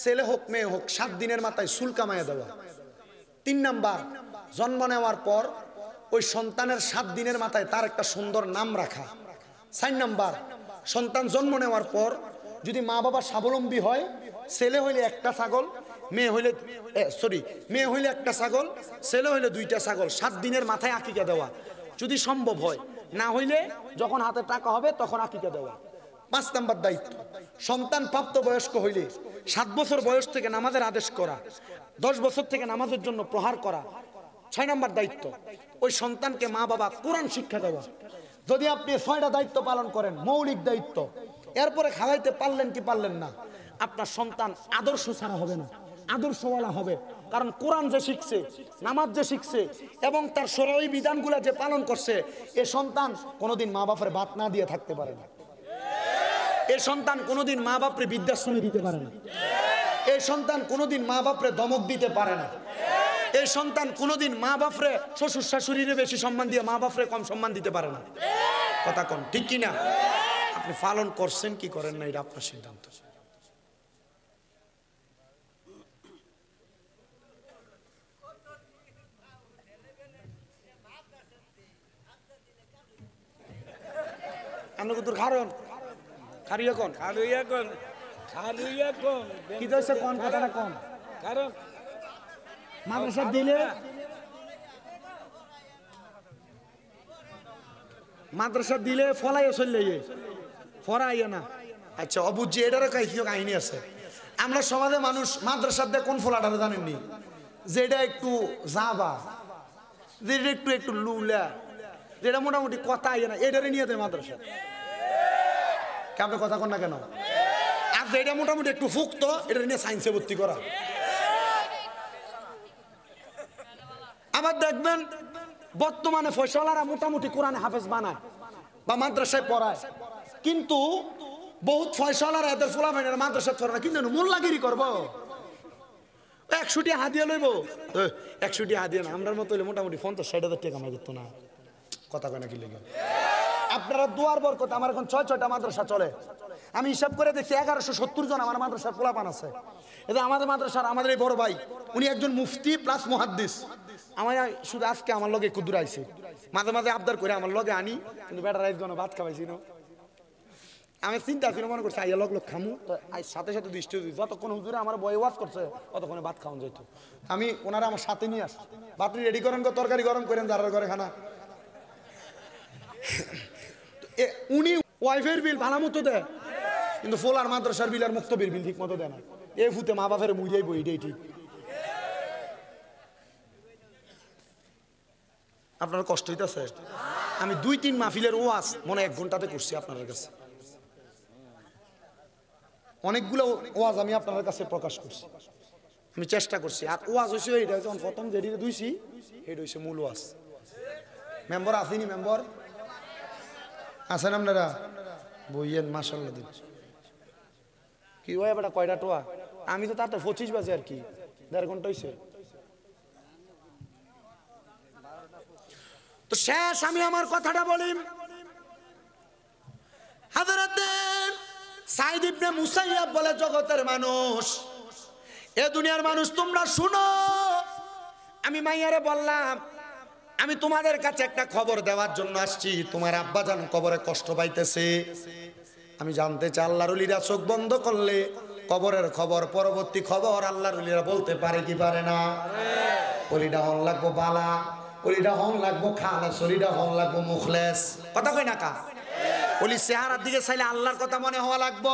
ছেলে হোক মেয়ে হোক 7 দিনের মাথায় চুল কামাইয়া দেওয়া। 3 নাম্বার, জন্ম নেওয়ার পর ওই সন্তানের 7 দিনের মাথায় তার একটা সুন্দর নাম রাখা। 4 নাম্বার, সন্তান জন্ম নেওয়ার পর যদি মা বাবা স্বাবলম্বী হয়, ছেলে হইলে 1টা ছাগল, মেয়ে হইলে মেয়ে হইলে 1টা ছাগল, ছেলে হইলে 2টা ছাগল 7 দিনের মাথায় আকিকা দেওয়া যদি সম্ভব হয়। না হইলে যখন হাতে টাকা হবে তখন আকিকা দেওয়া। 5 নাম্বার দায়িত্ব, সন্তান প্রাপ্তবয়স্ক হইলে 7 বছর বয়স থেকে নামাজের আদেশ করা, 10 বছর থেকে নামাজের জন্য প্রহার করা। 6 নাম্বার দায়িত্ব, ওই সন্তানকে মা বাবা কোরআন শিক্ষা দেওয়া। যদি আপনি 6টা দায়িত্ব পালন করেন, মৌলিক দায়িত্ব, এরপরে খাওয়াইতে পারলেন কি পারলেন না, আপনার সন্তান আদর্শ ছাড়া হবে না, আদর্শওয়ালা হবে। কারণ কোরআন যে শিখছে, নামাজ যে শিখছে এবং তার শরঈ বিধানগুলো যে পালন করছে, এ সন্তান কোনোদিন মা বাপের ভাত না দিয়ে থাকতে পারে না। এই সন্তান কোনোদিন মা বাপরে বৃদ্ধাশ্রমে দিতে পারে না। এই সন্তান কোনোদিন মা বাপরে ধমক দিতে পারে না। এই সন্তান কোনোদিন মা বাপরে শ্বশুর শাশুড়িরে বেশি সম্মান দিয়ে মা বাপরে কম সম্মান দিতে পারে না। কথা কোন ঠিক কিনা? আপনি পালন করছেন কি করেন না, এটা আপনার সিদ্ধান্ত। আপনি কত কারণ খারিয়া কোন খালুইয়া কোন খালুইয়া কোন কি দইছে কোন কথাটা কোন? কারণ মাদ্রাসা দিলে ফলাইয়া চললে ফরাইয়া না। আচ্ছা অবুঝি এটারও কাহিনী আছে। আমরা সমাজে মানুষ মাদ্রাসার দিয়ে কোন ফলাটা জানেননি? যেটা একটু জাবা, যেটা একটু একটু লুলা, যেটা মোটামুটি কথা আইয়া না, এটারে নিয়ে দেয় মাদ্রাসা। আপনি কথা কন না কেন? আর যেটা মোটামুটি একটু ফুক্ত, এটা নিয়ে সায়েন্সে ভর্তি করা। আবার দেখবেন বর্তমানে ফয়সালারা মোটামুটি কোরআনে হাফেজ বানায় বা মাদ্রাসায় পড়ায়, কিন্তু বহুত ফয়সালারা এদের ফলাফাইনের মাদ্রাসায় পড়ে না, কিন্তু মোল্লাগিরি করবো, 100টি হাদিয়া লইব। 100টি হাদিয়া না, আমরার মতো হইলে মোটামুটি 50-60 টাকা কামাই করতো না। কথা কয় না কি লেগে? আপনারা দুয়ার বরকত, আমার এখন 6-6টা মাদ্রাসা চলে। আমি হিসাব করে দেখছি 1170 জন আমার মাদ্রাসার পোলাপান আছে। এটা আমাদের মাদ্রাসার আমাদের এই বড় ভাই, উনি একজন মুফতি প্লাস মুহাদ্দিস। আমার শুধু আজকে আমার লগে কুদুর আইছে, মাঝে মাঝে আবদার করে আমার লগে আনি, কিন্তু বেটা রাইস জন ভাত খাওয়াইছি না। আমি চিন্তা ছিল, মনে করছি আইয়া লগ খামু, তো সাথে সাথে দৃষ্টি যতক্ষণ হুজুরে আমার বয়ে ওয়াজ করছে ততক্ষণে ভাত খাওয়ান যেত। আমি ওনারা আমার সাথে নিয়ে আস, ভাত রেডি করেন, তরকারি গরম করেন, যারা ঘরে খানা। উনি ওয়াইফের বিল ভালো মতো দেয়, কিন্তু ফোলার মাদ্রাসার বিল আর মুক্তবির বিল ঠিক মতো দেয় না। এ ফুতে মা বাপের মুইয়াই বই, এটাই ঠিক। আপনার কষ্ট হইতেছে? আমি 2-3 মাহফিলের ওয়াজ মনে 1 ঘন্টাতে করছি আপনার কাছে, অনেকগুলো ওয়াজ আমি আপনার কাছে প্রকাশ করছি, আমি চেষ্টা করছি। আর ওয়াজ হয়েছে এইটা, যখন প্রথম যেটি দুইছি এটা হয়েছে মূল ওয়াজ। মেম্বার আসেনি? মেম্বার আছেন আপনারা? বইয়েন মাশাআল্লাহ দিন। কি হয় বেটা, কয়টা টোয়া? আমি তো তাতে 25 বাজে আর কি, 1.5 ঘন্টা হয়েছে। তো শেষ আমি আমার কথাটা বলি। হযরত সাঈদ ইবনে মুসাইয়াব বলে, জগতের মানুষ, এ দুনিয়ার মানুষ তোমরা শুনো। আমি মাইয়ারে বললাম, আমি তোমাদের কাছে একটা খবর দেওয়ার জন্য আসছি। তোমার আব্বাজান কবরে কষ্ট পাইতেছে। আমি জানতে চাই, আল্লাহর ওলিরা চোখ বন্ধ করলে কবরের খবর, পরবর্তী খবর আল্লাহর ওলিরা বলতে পারে কি পারে না? ওলিটা হন লাগবো বালা, ওলিটা হন লাগবো খালেস, ওলিটা হন লাগবো মুখলেস। কথা কই না কা? ওলি চেহারার দিকে চাইলে আল্লাহর কথা মনে হওয়া লাগবো।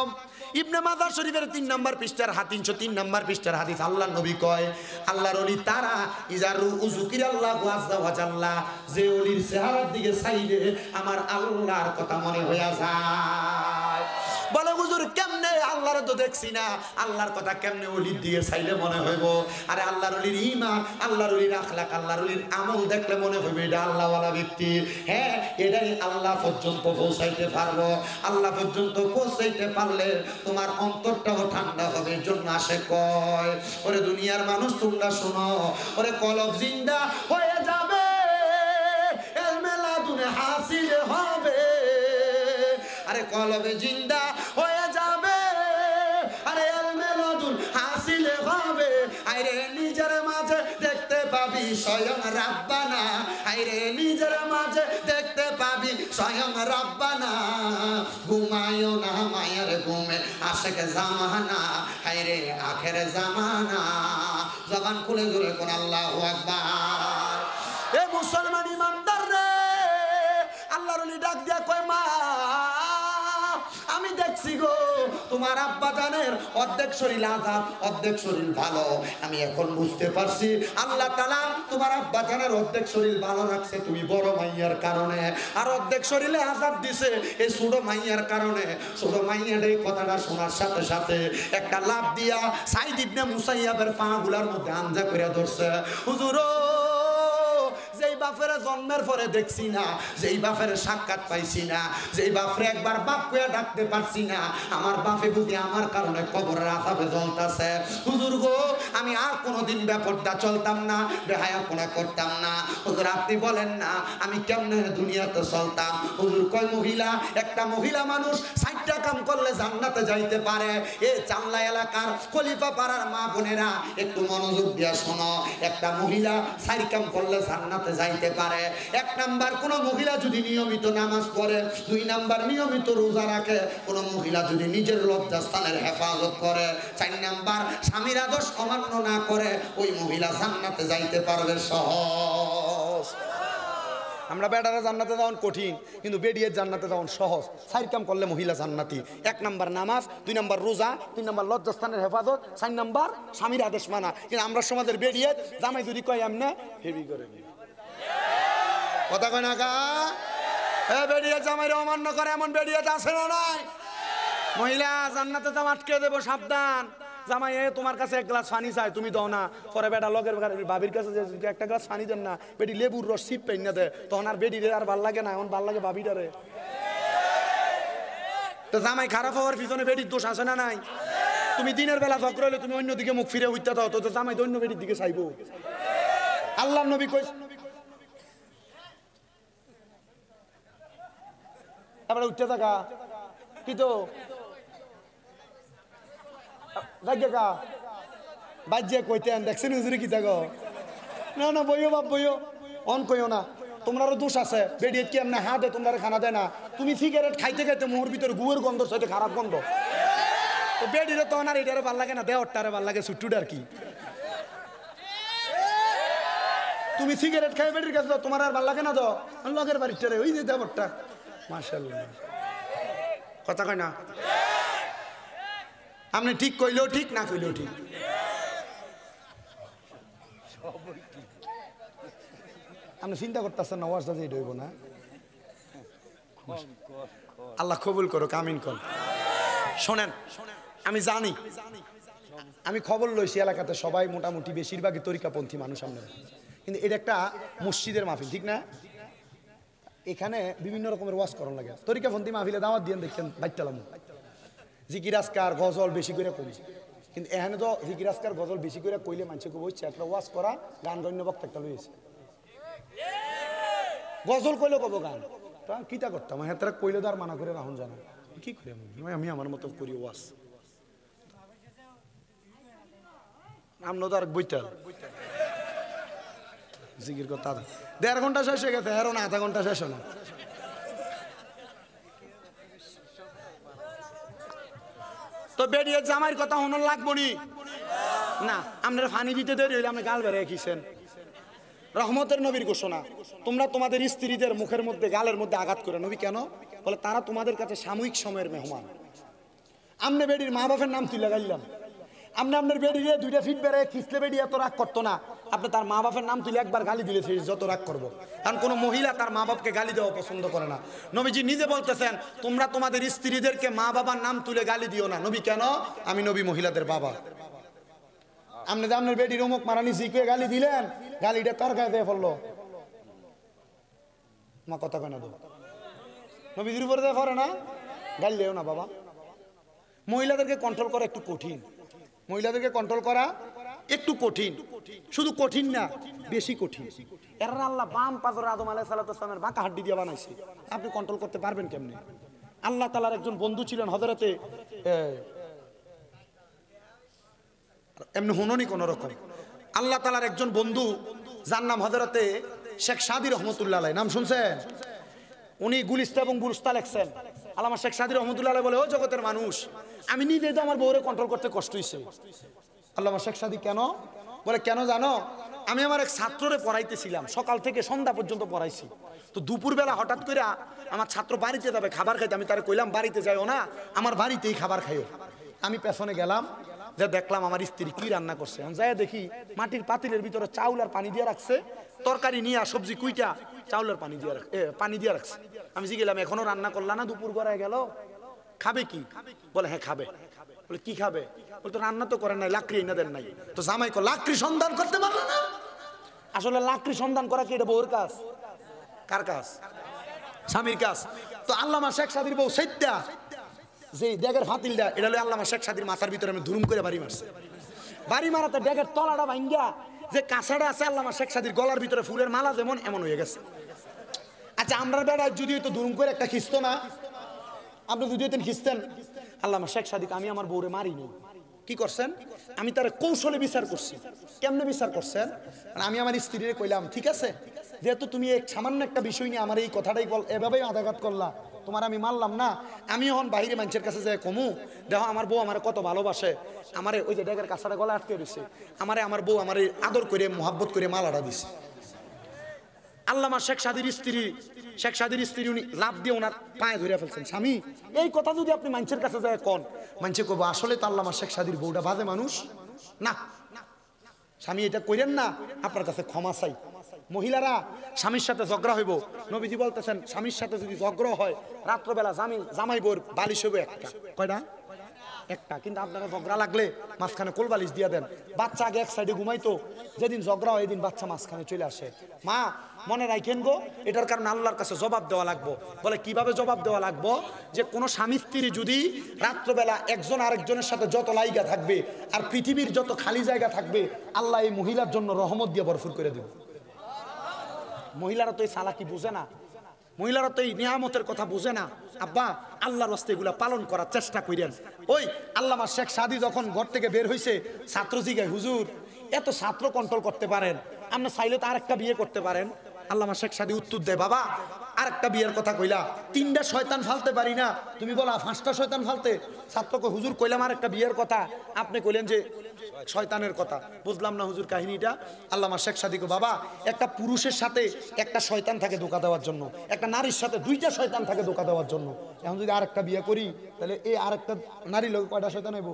ইবনে মাজাহ শরীফের 3 নম্বর পৃষ্ঠার 303 নম্বর পৃষ্ঠার হাদিস, আল্লাহর নবী কয়, আল্লাহর ওলি তারা ইজারু উযকিরাল্লাহু আযজা ওয়া জাল্লা, যে ওলির চেহারার দিকে চাইলে আমার আল্লাহর কথা মনে হইয়া যায়। বলে হুজুর কেমনে? আল্লাহর তো দেখছি না, আল্লাহর কথা কেমনে ওলির দিকে চাইলে মনে হইব? আরে আল্লাহর ওলির ঈমান, আল্লাহর ওলির আখলাক, আল্লাহর ওলির আমল দেখলে মনে হইবে এটা আল্লাহওয়ালা ব্যক্তি। হ্যাঁ, এটাই আল্লাহ পর্যন্ত পৌঁছাইতে পারবো। আল্লাহ পর্যন্ত পৌঁছাইতে পারলে তোমার অন্তরটাও ঠান্ডা হবে। জন্য আসে কয়, ওরে দুনিয়ার মানুষ তোমরা শোনো, ওরে কলব জিন্দা হয়ে যাবে, এলমে লাদুনে হাসিল হবে। আরে কলবে জিন্দা হয়ে যাবে, আরে এলমে লাদুন হাসিল হবে। আরে নিজের মাঝে দেখতে পাবি স্বয়ং রাব্বানা, আরে নিজের মাঝে দেখতে পাবি স্বয়ং রাব্বানা। ঘুমায়ও না মায়ের ঘুমে, আশেক জামানা, আরে আখের জামানা। জবান খুলে জোরে কোন আল্লাহু আকবার। এ মুসলমান ইমানদার রে, আল্লাহর ওলি ডাক দিয়া কয়, মা আমি দেখছি গো তোমার আব্বা জানের অর্ধেক শরীর আযাব, অর্ধেক শরীর ভালো। আমি এখন বুঝতে পারছি আল্লাহ তাআলা তোমার আব্বা জানের অর্ধেক শরীর ভালো রাখছে তুমি বড় মাইয়ার কারণে, আর অর্ধেক শরীরে আযাব দিছে এই ছোট মাইয়ার কারণে। ছোট মাইয়ার এই কথাটা শোনার সাথে সাথে একটা লাফ দিয়া সাঈদ ইবনে মুসাইয়াবের পাগুলার মধ্যে আঞ্জা করে ধরছে। হুজুর, যেই বাপের জন্মের পরে দেখছি না, যেই বাপের সাক্ষাৎ পাইছি না, যেই বাপরে একবার বাপ কইয়া ডাকতে পারছি না, আমার বাপে বুঝি আমার কারণে কবরের আযাবে জ্বলতাছে। হুজুর গো, আমি আর কোনোদিন ব্যাপারটা চলতাম না, বেহায়াপনা করতাম না। হুজুর আপনি বলেন না আমি কেমনে দুনিয়াতে চলতাম? হুজুর কয়, মহিলা, একটা মহিলা মানুষ 60টা কাম করলে জান্নাতে যাইতে পারে। এ চাল্লা এলাকার খলিফা পাড়ার মা বোনেরা একটু মনোযোগ দিয়া শোনো, একটা মহিলা 4 কাম করলে জান্নাতে যাইতে পারে। 1 নাম্বার, কোন মহিলা যদি নিয়মিত নামাজ পড়ে। 2 নাম্বার, নিয়মিত রোজা রাখে। কোন মহিলা যদি নিজের লজ্জাস্থানের হেফাজত করে। 4 নাম্বার, স্বামীর আদর্শ অমান্য না করে, ওই মহিলা জান্নাতে যাইতে পারবে সহজ। আমরা বেটারা জান্নাতে যাওয়ান কঠিন, কিন্তু বেডিয়ের জান্নাতে যাওয়ান সহজ। 4 কাম করলে মহিলা জান্নাতি। 1 নাম্বার নামাজ, 2 নাম্বার রোজা, 3 নাম্বার লজ্জাস্থানের হেফাজত, 4 নাম্বার স্বামীর আদেশ মানা। কিন্তু আমরা সমাজের বেডিয়ে জামাই যদি কয় এমনে হেভি করে নি। কথা কয় না কা? বেডিয়ে জামাইরে অমান্য করে এমন বেডিয়ে আছে না নাই? মহিলা জান্নাতে তো আটকে দেবো, সাবধান। জামাই তোমার কাছে 1 গ্লাস পানি চাই, তুমি দাও না। পরে বেটা লগের বাবির কাছে যে 1 গ্লাস পানি দেন না, বেটি লেবুর রস সিপ পেন না দেয়, তখন আর বেটি আর ভাল লাগে না, এখন ভাল লাগে বাবিটারে। তো জামাই খারাপ হওয়ার পিছনে বেটির দোষ আছে না নাই? তুমি দিনের বেলা ঝগড়া হলে তুমি অন্যদিকে মুখ ফিরে উঠতে দাও, তো জামাই তো অন্য বেটির দিকে চাইবো। আল্লাহ নবী কই, তারপরে উঠতে থাকা কি তো যাইগে কা বাজ্যে কইতেন দেখছেন হুজুরে কি থাকো না না বইও বাপ বইও অন কইও না তোমারও দোষ আছে বেডিয়ে কি এমনি হাতে তোমার খানা দেয় না তুমি সিগারেট খাইতে খাইতে মোহর ভিতরে গুয়ের গন্ধ সাথে খারাপ গন্ধ তো বেডিরে তো আর এটারে ভাল লাগে না দেওয়ারটারে ভাল লাগে ছুট্টুটার কি তুমি সিগারেট খাই বেডির কাছে তোমার আর ভাল লাগে না তো লগের বাড়িটারে ওই যে দেওয়ারটা মাশাআল্লাহ কথা কয় না আপনি ঠিক কইলেও ঠিক না কইলেও ঠিক আপনি চিন্তা করতেছেন না ওয়াজটা যে হইব না আল্লাহ কবুল করো কামিন কর শোনেন আমি জানি আমি খবর লইছি এলাকাতে সবাই মোটামুটি বেশিরভাগই তরিকাপন্থী মানুষ আমরা কিন্তু এটা একটা মসজিদের মাহফিল ঠিক না এখানে বিভিন্ন রকমের ওয়াজ করার লাগে তরিকাপন্থী মাহফিলে দাওয়াত দিয়ে দেখছেন বাইটালাম জিকির আজকার গজল বেশি করে করি কিন্তু এখানে তো জিকির আজকার গজল বেশি করে কইলে মানুষকে বলছে একটা ওয়াজ করা গান গণ্য বক্তা একটা লইছে গজল কইলে কব গান কিটা করতাম হ্যাঁ তারা কইলে তো আর মানা করে রাহুন জানা কি করে আমি আমার মতো করি ওয়াজ আমরা তো আর বইতাল জিকির কথা 1.5 ঘন্টা শেষ হয়ে গেছে আর না আধা ঘন্টা শেষ না তো বেরিয়ে জামাইয়ের কথা হন লাগবো নি না আপনারা ফানি দিতে দেরি হইলে আপনি গাল বেড়ে রেখেছেন রহমতের নবীর ঘোষণা তোমরা তোমাদের স্ত্রীদের মুখের মধ্যে গালের মধ্যে আঘাত করে নবী কেন বলে তারা তোমাদের কাছে সাময়িক সময়ের মেহমান আমনে বেডির মা বাপের নাম তুলে গাইলাম আপনি আপনার বেডিয়ে 2 ফিট বেড়ে খিসলে বেডি এত রাগ করতো না আপনি তার মা বাপের নাম তুলে একবার গালি দিলে সে যত রাগ করবো কারণ কোনো মহিলা তার মা বাপকে গালি দেওয়া পছন্দ করে না নবীজি নিজে বলতেছেন তোমরা তোমাদের স্ত্রীদেরকে মা বাবার নাম তুলে গালি দিও না নবী কেন আমি নবী মহিলাদের বাবা আপনি যে আপনার বেডির অমুক মারানি জিকে গালি দিলেন গালিটা কার গায়ে দিয়ে পড়লো মা কথা কেন দো নবীজির উপরে দিয়ে পড়ে না গালি দেও না বাবা মহিলাদেরকে কন্ট্রোল করা একটু কঠিন মহিলাদেরকে কন্ট্রোল করা একটু কঠিন শুধু কঠিন না বেশি কঠিন এরা আল্লাহ বাম পাজর আদম আলাইহিস সালামের বাঁকা হাড্ডি দিয়ে বানাইছে আপনি কন্ট্রোল করতে পারবেন কেমনে আল্লাহ তাআলার একজন বন্ধু ছিলেন হযরতে এমনি হুননি কোন রকম আল্লাহ তাআলার একজন বন্ধু যার নাম হযরতে শেখ সাদী রহমাতুল্লাহ আলাইহি নাম শুনছেন উনি গুলিস্তা এবং গুলস্তা লেখছেন আল্লামা শেখ সাদী রহমাতুল্লাহ আলাইহি বলে ও জগতের মানুষ আমি নিজেই তো আমার বউরে কন্ট্রোল করতে কষ্ট হইছে আল্লামা শেখ সাদী কেন বলে কেন জানো আমি আমার এক ছাত্ররে পড়াইতেছিলাম সকাল থেকে সন্ধ্যা পর্যন্ত পড়াইছি তো দুপুরবেলা হঠাৎ করে আমার ছাত্র বাড়িতে যাবে খাবার খাইতে আমি তারে কইলাম বাড়িতে যাইও না আমার বাড়িতেই খাবার খাইও আমি পেছনে গেলাম যে দেখলাম আমার স্ত্রী কি রান্না করছে আমি যাই দেখি মাটির পাতিলের ভিতরে চাউল আর পানি দিয়ে রাখছে তরকারি নিয়ে সবজি কুইটা চাউলের পানি দিয়ে রাখছে আমি জিগেলাম এখনো রান্না করলা না দুপুর গড়ায় গেল খাবে কি বলে হ্যাঁ খাবে বলে কি খাবে বলে তো রান্না তো করে নাই লাকড়ি এনে নাই তো জামাই কো লাকড়ি সন্ধান করতে পারলো না আসলে লাকড়ি সন্ধান করা কি এটা বউর কাজ কার কাজ স্বামীর কাজ তো আল্লামা শেখ সাদীর বউ সাইত্যা যে ড্যাগের ফাতিলটা এটা হলো আল্লামা শেখ সাদীর মাথার ভিতরে আমি ধুরুম করে বাড়ি মারছে বাড়ি মারাতে ড্যাগের তলাটা ভাঙ্গা যে কাঁচাটা আছে আল্লামা শেখ সাদীর গলার ভিতরে ফুলের মালা যেমন এমন হয়ে গেছে আচ্ছা আমরা বেড়ায় যদি তো ধুরুম করে একটা খিস্ত না আপনি যদি খিস্তেন আল্লামা শেখ সাদীকে আমি আমার বউরে মারিনি কি করছেন আমি তার কৌশলে বিচার করছি কেমনে বিচার করছেন আমি আমার স্ত্রীরে কইলাম ঠিক আছে যেহেতু তুমি এক সামান্য একটা বিষয় নিয়ে আমার এই কথাটাই বল এভাবেই আঘাত করলা তোমার আমি মারলাম না আমি এখন বাইরে মানুষের কাছে যাই কমু দেখো আমার বউ আমার কত ভালোবাসে আমারে ওই যে ড্যাগের কাছাটা গলা আটকে রয়েছে আমার বউ আমার আদর করে মোহাব্বত করে মালাটা দিছে আল্লামা শেখ সাদীর স্ত্রী উনি লাভ দিয়ে ওনার পায়ে ধরে ফেলছেন স্বামী এই কথা যদি আপনি মানুষের কাছে যায় কোন মানুষে কব আসলে তো আল্লামা শেখ সাদীর বউটা বাজে মানুষ না স্বামী এটা কইরেন না আপনার কাছে ক্ষমা চাই মহিলারা স্বামীর সাথে ঝগড়া হইব নবীজি বলতেছেন স্বামীর সাথে যদি ঝগড়া হয় রাত্রবেলা জামাই বউর বালিশ হইব একটা কয়টা একটা কিন্তু আপনারা ঝগড়া লাগলে মাঝখানে কোল বালিশ দিয়ে দেন বাচ্চা আগে এক সাইডে ঘুমাইতো যেদিন ঝগড়া হয় এদিন বাচ্চা মাঝখানে চলে আসে মা মনে রাখেন গো এটার কারণে আল্লাহর কাছে জবাব দেওয়া লাগবো বলে কিভাবে জবাব দেওয়া লাগবো যে কোনো স্বামী স্ত্রী যদি রাত্রবেলা একজন আরেকজনের সাথে যত লাইগা থাকবে আর পৃথিবীর যত খালি জায়গা থাকবে আল্লাহ এই মহিলার জন্য রহমত দিয়ে ভরপুর করে দেবে মহিলারা তো এই চালাকি বুঝে না মহিলারা তো এই নিয়ামতের কথা বুঝে না। আব্বা আল্লাহর রাস্তায় এগুলা পালন করার চেষ্টা করেন। ওই আল্লামা শেখ সাদি যখন ঘর থেকে বের হয়েছে, ছাত্র জিগায়, হুজুর এত ছাত্র কন্ট্রোল করতে পারেন, আপনি চাইলে তো আরেকটা বিয়ে করতে পারেন। আল্লামা শেখ সাদি উত্তর দেয়, বাবা আরেকটা বিয়ের কথা কইলা, 3টা শয়তান ফালতে পারি না, তুমি বলা 5টা শয়তান ফালতে। ছাত্রকে, হুজুর কইলাম আরেকটা বিয়ের কথা, আপনি কইলেন যে শয়তানের কথা। বুঝলাম না হুজুর কাহিনীটা। আল্লামা শেখ সাদিকে, বাবা একটা পুরুষের সাথে একটা শয়তান থাকে ধোঁকা দেওয়ার জন্য, একটা নারীর সাথে 2টা শয়তান থাকে ধোঁকা দেওয়ার জন্য। এখন যদি আরেকটা বিয়ে করি তাহলে এই আরেকটা নারীর লোক কয়টা শয়তান হইব?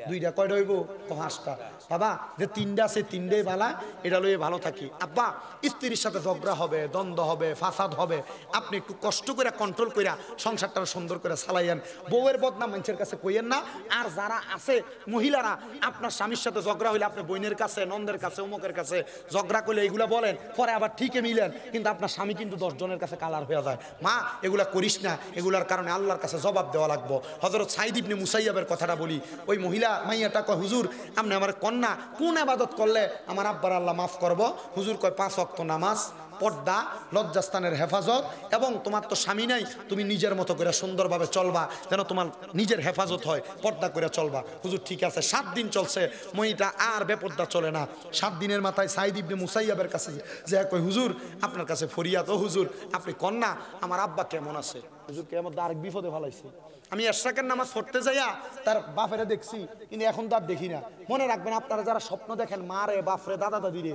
2টা। কয়টা হইব? 5টা। বাবা যে 3টা আছে 3টাই বালা, এটা লইয়ে ভালো থাকি। আব্বা স্ত্রীর সাথে ঝগড়া হবে, দ্বন্দ্ব হবে, ফাসাদ হবে, আপনি একটু কষ্ট করে কন্ট্রোল করে সংসারটা সুন্দর করে চালাইয়েন। বউয়ের বদনাম মানুষের কাছে কইয়েন না। আর যারা আছে মহিলারা, আপনার স্বামীর সাথে ঝগড়া হইলে আপনি বোনের কাছে, নন্দের কাছে, অমুকের কাছে ঝগড়া করলে এইগুলা বলেন, পরে আবার ঠিকই মিলেন, কিন্তু আপনার স্বামী কিন্তু 10 জনের কাছে কালার হয়ে যায়। মা এগুলা করিস না, এগুলার কারণে আল্লাহর কাছে জবাব দেওয়া লাগবো। হযরত সাঈদ ইবনে মুসাইয়াবের কথাটা বলি। ওই মহিলা মাইয়াটা কয়, হুজুর আপনি আমার কন্যা কোন ইবাদত করলে আমার আব্বার আল্লাহ মাফ করব? হুজুর কয় 5 ওয়াক্ত নামাজ, পর্দা, লজ্জাস্থানের হেফাজত, এবং তোমার তো স্বামী নাই, তুমি নিজের মতো করে সুন্দরভাবে চলবা, যেন তোমার নিজের হেফাজত হয়, পর্দা করে চলবা। হুজুর ঠিক আছে। 7 দিন চলছে, মহিলা আর বেপর্দা চলে না। 7 দিনের মাথায় সাঈদ ইবনে মুসাইয়াবের কাছে যে কই, হুজুর আপনার কাছে ফরিয়াদ, ও হুজুর আপনি কন্যা আমার আব্বা কেমন আছে? হুজুর কে আমার আরেক বিপদে ফেলাইছে। আমি এশরাকের নামাজ পড়তে যাইয়া তার বাপেরে দেখছি, কিন্তু এখন তো আর দেখি না। মনে রাখবেন, আপনারা যারা স্বপ্ন দেখেন, মা রে, বাপরে, দাদা দাদিরে,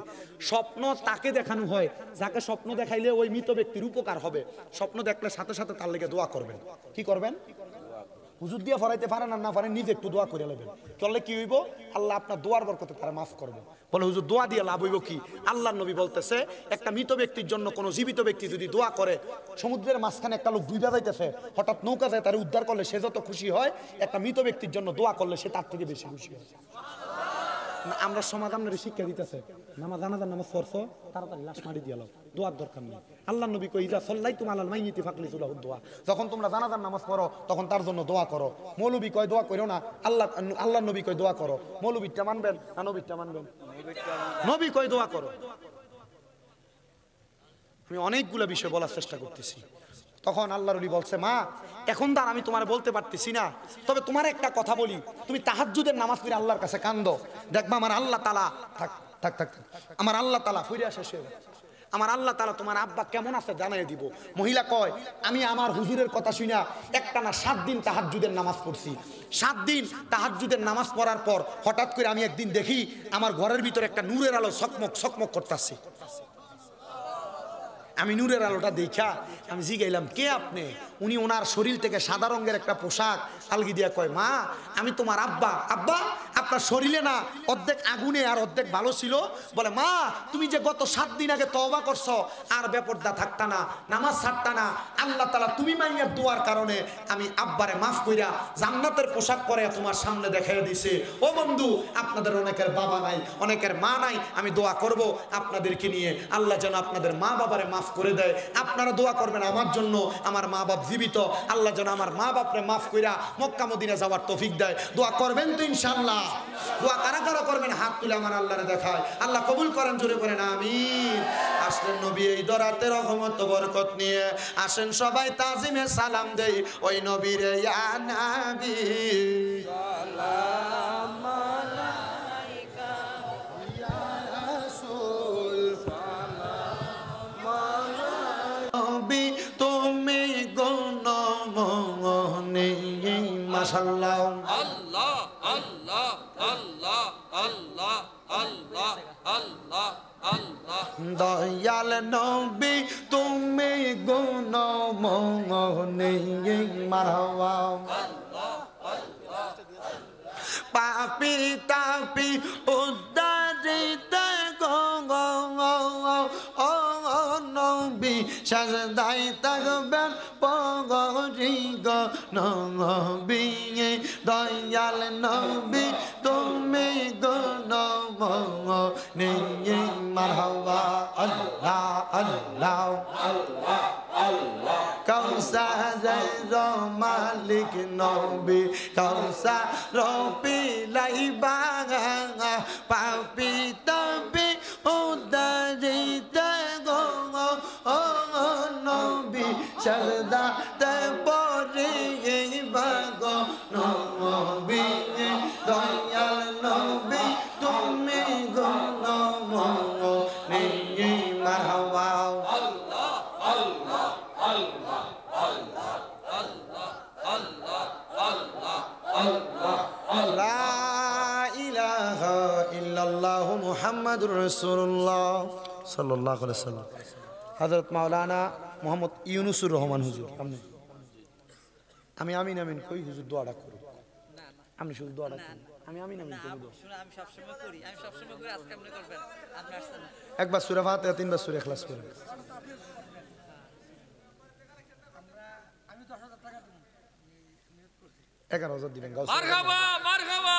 স্বপ্ন তাকে দেখানো হয় যাকে স্বপ্ন দেখাইলে ওই মৃত ব্যক্তির উপকার হবে। স্বপ্ন দেখলে সাথে সাথে তার লেগে দোয়া করবেন। কি করবেন? হুজুর দিয়ে ফরাইতে পারেন আর না পারেন, নিজে একটু দোয়া করে নেবেন। চললে কি হইব? আল্লাহ আপনার দোয়ার বরকতে তারা মাফ করবে। বলে হুজুর দোয়া দিয়ে লাভ হইব কি? আল্লাহর নবী বলতেছে, একটা মৃত ব্যক্তির জন্য কোনো জীবিত ব্যক্তি যদি দোয়া করে, সমুদ্রের মাঝখানে একটা লোক ডুইবা যাইতেছে, হঠাৎ নৌকা যায় তারা উদ্ধার করলে সে যত খুশি হয়, একটা মৃত ব্যক্তির জন্য দোয়া করলে সে তার থেকে বেশি খুশি হয়। আমরা সমাজ আপনার শিক্ষা দিতেছে, নামাজ জানাজার নামাজ পড়ছো, তাড়াতাড়ি লাশ মারি দিয়ে লাও, দোয়ার দরকার নেই। আল্লাহ নবী কই, ইজা সাল্লাইতুম আলাল মাইয়িতি ফাকলিসু লাহু দোয়া, যখন তোমরা জানাজার নামাজ পড়ো তখন তার জন্য দোয়া করো। মৌলবী কয় দোয়া করো না, আল্লাহ নবী কয় দোয়া করো। মৌলবীটা মানবেন না নবীটা মানবেন? নবী কয় দোয়া করো। আমি অনেকগুলো বিষয় বলার চেষ্টা করতেছি। তখন আল্লাহর ওলি বলছে, মা এখন তার আমি তোমার বলতে পারতেছি না, তবে তোমার একটা কথা বলি, তুমি তাহাজ্জুদের নামাজ পড়ে আল্লাহর কাছে কান্দো, দেখবা আমার আল্লাহ তাআলা থাক থাক থাক আমার আল্লাহ তাআলা ফিরে আসে, আমার আল্লাহ তাআলা তোমার আব্বা কেমন আছে জানাই দিব। মহিলা কয়, আমি আমার হুজুরের কথা শুনা একটানা 7 দিন তাহাজ্জুদের নামাজ পড়ছি। 7 দিন তাহাজ্জুদের নামাজ পড়ার পর হঠাৎ করে আমি একদিন দেখি আমার ঘরের ভিতরে একটা নূরের আলো চকমক চকমক করতেছে। আমি নূরের আলোটা দেখা আমি জিগাইলাম, কে আপনি? উনি ওনার শরীর থেকে সাদা রঙের একটা পোশাক আলগি দিয়া কয়, মা আমি তোমার আব্বা। আব্বা আপনার শরীরে না অর্ধেক আগুনে আর অর্ধেক ভালো ছিল। বলে, মা তুমি যে গত 7 দিন আগে তওবা করছো, আর বেপরদা থাকতা না, নামাজ ছাড়তা না, আল্লাহ তাআলা তুমি মাইয়ার দোয়ার কারণে আমি আব্বারে মাফ কইরা জান্নাতের পোশাক পরে তোমার সামনে দেখাইয়া দিছে। ও বন্ধু, আপনাদের অনেকের বাবা নাই, অনেকের মা নাই, আমি দোয়া করব আপনাদেরকে নিয়ে, আল্লাহ যেন আপনাদের মা বাবারে মাফ করে দেয়। আপনারা দোয়া করবেন আমার জন্য, আমার মা বাপ জীবিত, আল্লাহ যেন আমার মা বাপরে মাফ কইরা মক্কা মদিনা যাওয়ার তৌফিক দেয়। দোয়া করবেন তো ইনশাআল্লাহ? দোয়া কারা কারা করবেন হাত তুলে আমার আল্লাহরে দেখায়, আল্লাহ কবুল করেন, জোরে করেন আমিন। আসলেন নবী এই দরাতে রহমত বরকত নিয়ে, আসেন সবাই তাজিমে সালাম দেই ওই নবীরে, ইয়া নবী সালাম আলাইকা, ইয়া রাসূল সালাম আলাইকা, নবী তুমি গুণমণি, মাশাআল্লাহ। আল্লাহ আল্লাহ আল্লাহ আল্লাহ আল্লাহ আল্লাহ আল্লাহ, দয়াল নবী তুমি গুণমণি, মারহাবা। পাপি তাপি উদ্ধারিত ও নবী, সাজদাই থাকবেন পগরি গো নবী, দয়াল নবী তুমি গুণমণি, মারহাবা। আল্লাহ আল্লাহ আল্লাহ আল্লাহ, কাউসারের মালিক নবী, কাউসার পিলাইবা, পাপি তাপি উদ্ধারিত গো নবী, সাজদাতে পড়ি বাগ নবী দয়াল নবী তুমি গো নবী মারহাবা আল্লাহ আল্লাহ আল্লাহ আল্লাহ আল্লাহ আল্লাহ আল্লাহ আল্লাহ লা ইলাহা ইল্লাল্লাহু মুহাম্মাদুর রাসূলুল্লাহ সাল্লাল্লাহু আলাইহি ওয়াসাল্লাম। হযরত মাওলানা মোহাম্মদ ইউনুসুর রহমান হুজুর আপনি আমি আমিন আমিন কই হুজুর দোয়াটা করুন আপনি শুধু দোয়াটা করুন আমি আমিন আমিন কই দোয়া আমি সবসময় করি আজকে আপনি করবেন আপনি আসছেন একবার সূরা ফাতিহা তিনবার সূরা ইখলাস করুন আমি 10,000 টাকা দেব 11,000 দিবেন গাউস মারহাবা মারহাবা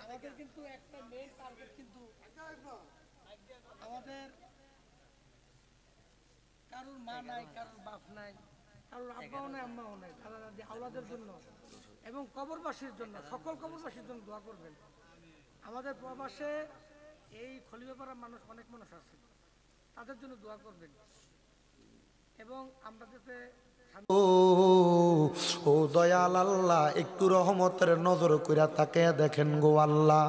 আমাদের কিন্তু একটা মেইন টার্গেট কিন্তু আমাদের কারোর মা নাই কারোর বাপ নাই কারোর আব্বাও নাই আম্মাও নাই দাদা দাদি আওলাদের জন্য এবং কবরবাসীর জন্য সকল কবরবাসীর জন্য দোয়া করবেন। আমাদের প্রবাসে এই খলিফাপাড়ার মানুষ অনেক মানুষ আছে তাদের জন্য দোয়া করবেন এবং আমরা যাতে ও দয়াল আল্লাহ একটু রহমতের নজর কইরা তাকে দেখেন গো আল্লাহ।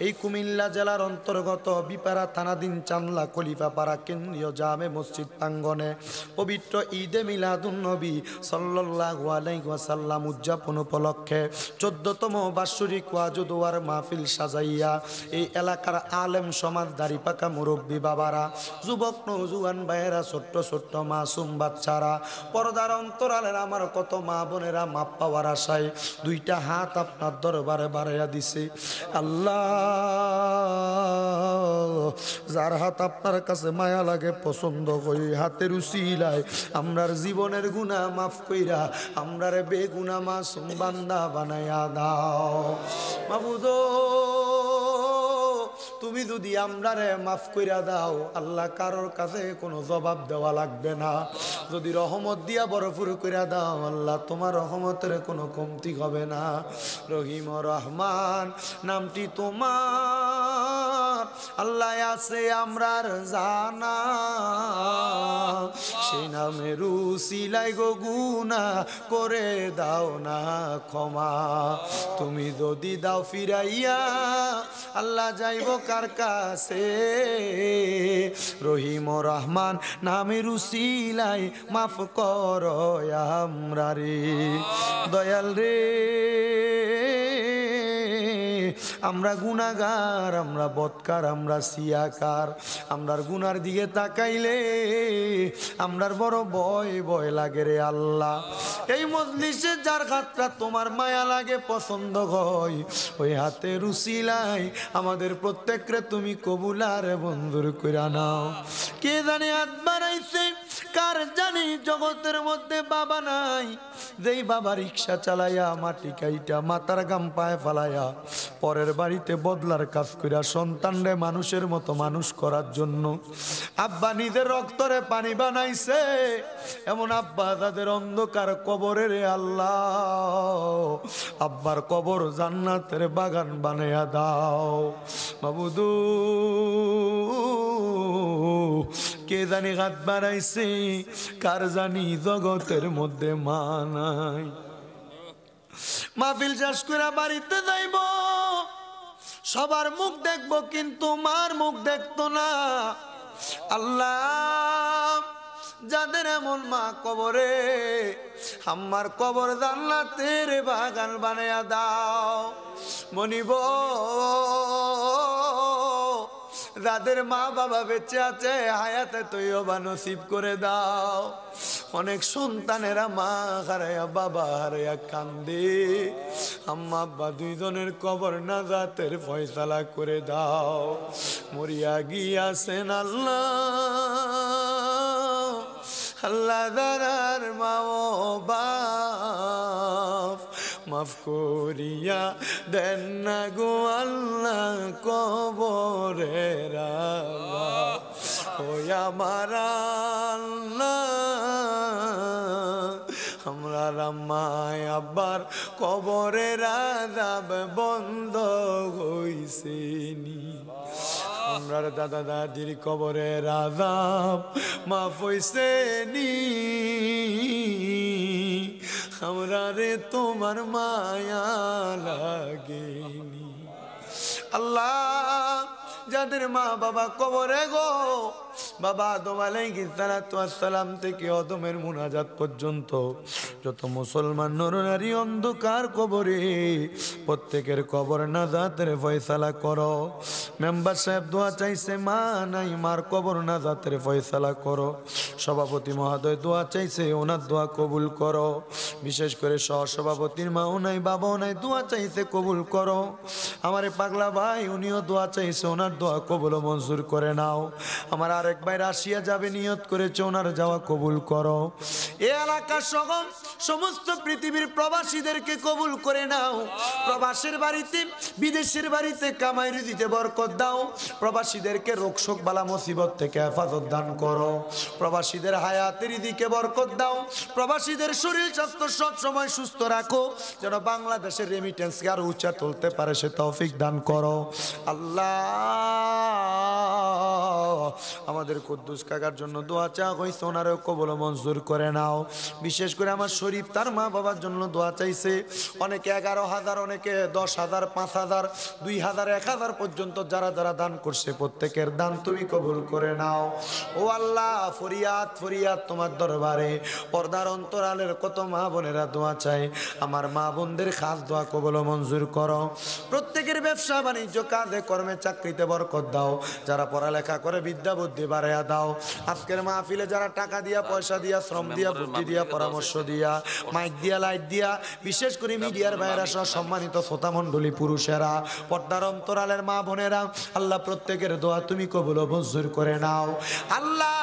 এই কুমিল্লা জেলার অন্তর্গত বিপাড়া থানাধীন চান্দলা খলিফাপাড়া কেন্দ্রীয় জামে মসজিদ প্রাঙ্গনে পবিত্র ঈদে মিলাদুন নবী সাল্লাল্লাহু আলাইহি ওয়াসাল্লাম উদযাপন উপলক্ষে 14তম বাৎসরিক ওয়াজু দোয়ার মাহফিল সাজাইয়া এই এলাকার আলেম সমাজ দাড়ি পাকা মুরব্বী বাবারা যুবক নওজোয়ান ভাইয়েরা ছোট্ট ছোট্ট মাসুম বাচ্চারা পর্দার অন্তরালের আমার কত মা বোনেরা মাপ পাওয়ার আশায় দুইটা হাত আপনার দরবারে বাড়াইয়া দিছে আল্লাহ। যার হাত আপনার কাছে মায়া লাগে পছন্দ করি হাতের উসিলায় আমরার জীবনের গুনাহ মাফ কইরা আমরার বেগুনা মাসুম বান্দা বানাইয়া দাও মাবুদ। তুমি যদি আমরারে মাফ কইরা দাও আল্লাহ কারোর কাছে কোনো জবাব দেওয়া লাগবে না। যদি রহমত দিয়া ভরপুর কইরা দাও আল্লাহ তোমার রহমতের কোনো কমতি হবে না। রহিম ও রহমান নামটি তোমার আল্লাহ আছে আমরার জানা সেই নামের উসিলায় গো গুনাহ করে দাও না ক্ষমা। তুমি যদি দাও ফিরাইয়া আল্লাহ যাইব কার কাছে। রহিম ও রহমান নামের উসিলায় মাফ করো আমরা রে দয়াল রে। আমরা গুনাহগার আমরা বদকার আমরা সিয়াকার আমরার গুনার দিকে তাকাইলে আমরার বড় ভয় ভয় লাগে রে আল্লাহ। এই মজলিসে যার হাতটা তোমার মায়া লাগে পছন্দ হয় ওই হাতের উসিলায় আমাদের প্রত্যেকরে তুমি কবুলার বন্ধুর কইরা নাও। কে জানে হাত বাড়াইছে কার জানি জগতের মধ্যে বাবা নাই যেই বাবা রিক্সা চালাইয়া মাটি কাইটা মাথার গাম পায়ে ফালাইয়া পরের বাড়িতে বদলার কাজ কইরা সন্তানরে মানুষের মতো মানুষ করার জন্য আব্বা নিজের রক্তরে পানি বানাইছে এমন আব্বা তাদের অন্ধকার কবরে রে আল্লাহ আব্বার কবর জান্নাতের বাগান বানাইয়া দাও মাবুদু। কে জানি হাত বাড়াইছে কার জানি জগতের মধ্যে মা নাই। মাহফিল শেষ করে বাড়িতে যাইব সবার মুখ দেখবো কিন্তু মার মুখ দেখতো না আল্লাহ। যাদের এমন মা কবরে আমার কবর জান্নাতের বাগান বানাইয়া দাও মনিব। যাদের মা বাবা বেঁচে আছে হায়াতে তৈবা নসিব করে দাও। অনেক সন্তানেরা মা হারাইয়া বাবা হারাইয়া কান্দে আম্মা আব্বা দুইজনের কবর নাজাতের ফয়সালা করে দাও। মরিয়া গিয়াছেন আল্লাহ আল্লাহ দারার মা ও বাপ মাফ করিয়া দেন না গো আল্লাহ কবরের ওই আমার আল্লাহ আমরা আম্মায় আব্বার কবরের আযাব বন্ধ হইছে নি আমরার দাদা দাদির কবরের আযাব মাফ হইছে নি আমরা রে তোমার মায়া লাগেনি আল্লাহ যাদের মা বাবা কবরে গো বাবা আদম আলাইহিস সালাতু ওয়াস সালাম থেকে আদমের মুনাজাত পর্যন্ত যত মুসলমান নরনারী অন্ধকার কবরে প্রত্যেকের কবর নাজাতের ফয়সালা করো মেম্বার সাহেব দোয়া চাইছে মা নাই মার কবর নাজাতের ফয়সালা করো সভাপতি মহোদয় দোয়া চাইছে ওনার দোয়া কবুল করো বিশেষ করে সহসভাপতির মাও নাই বাবাও নাই দোয়া চাইছে কবুল করো আমারে পাগলা ভাই উনিও দোয়া চাইছে ওনার দোয়া কবুল মঞ্জুর করে নাও আমার আরেক ভাই রাশিয়া যাবে নিয়ত করেছে ওনার যাওয়া কবুল করো এই এলাকার সহ সমস্ত পৃথিবীর প্রবাসীদেরকে কবুল করে নাও প্রবাসের বাড়িতে বিদেশের বাড়িতে কামাই রুজিতে বরকত দাও প্রবাসীদেরকে রোগ শোক বালা মুসিবত থেকে হেফাজত দান করো প্রবাসীদের হায়াতের দিকে বরকত দাও প্রবাসীদের শরীর স্বাস্থ্য সব সময় সুস্থ রাখো যেন বাংলাদেশের রেমিটেন্সকে আরো উঁচা তুলতে পারে সে তৌফিক দান করো আল্লাহ আমাদের কুদ্দুস কাকার জন্য দোয়া চা হইছে ওনারও কবুল মঞ্জুর করে নাও বিশেষ করে আমার শরীফ তার মা বাবার জন্য দোয়া চাইছে অনেকে 11,000 অনেকে 10,000 5,000 2,000 1,000 পর্যন্ত যারা যারা দান করছে প্রত্যেকের দান তুমি কবুল করে নাও ও আল্লাহ ফরিয়াদ ফরিয়াদ তোমার দরবারে পর্দার অন্তরালের কত মা বোনেরা দোয়া চাই আমার মা বোনদের খাস দোয়া কবুল মঞ্জুর করো প্রত্যেকের ব্যবসা বাণিজ্য কাজে কর্মে চাকরিতে বরকত দাও যারা পড়ালেখা করে বিদ্যা বুদ্ধি বাড়াইয়া দাও আজকের মাহফিলে যারা টাকা দিয়া পয়সা দিয়া শ্রম দিয়া বুদ্ধি দিয়া পরামর্শ দিয়া মাইক দিয়া লাইট দিয়া বিশেষ করে মিডিয়ার ভাইয়েরা সহ সম্মানিত শ্রোতা মণ্ডলী পুরুষেরা পর্দার অন্তরালের মা বোনেরা আল্লাহ প্রত্যেকের দোয়া তুমি কবুল মঞ্জুর করে নাও আল্লাহ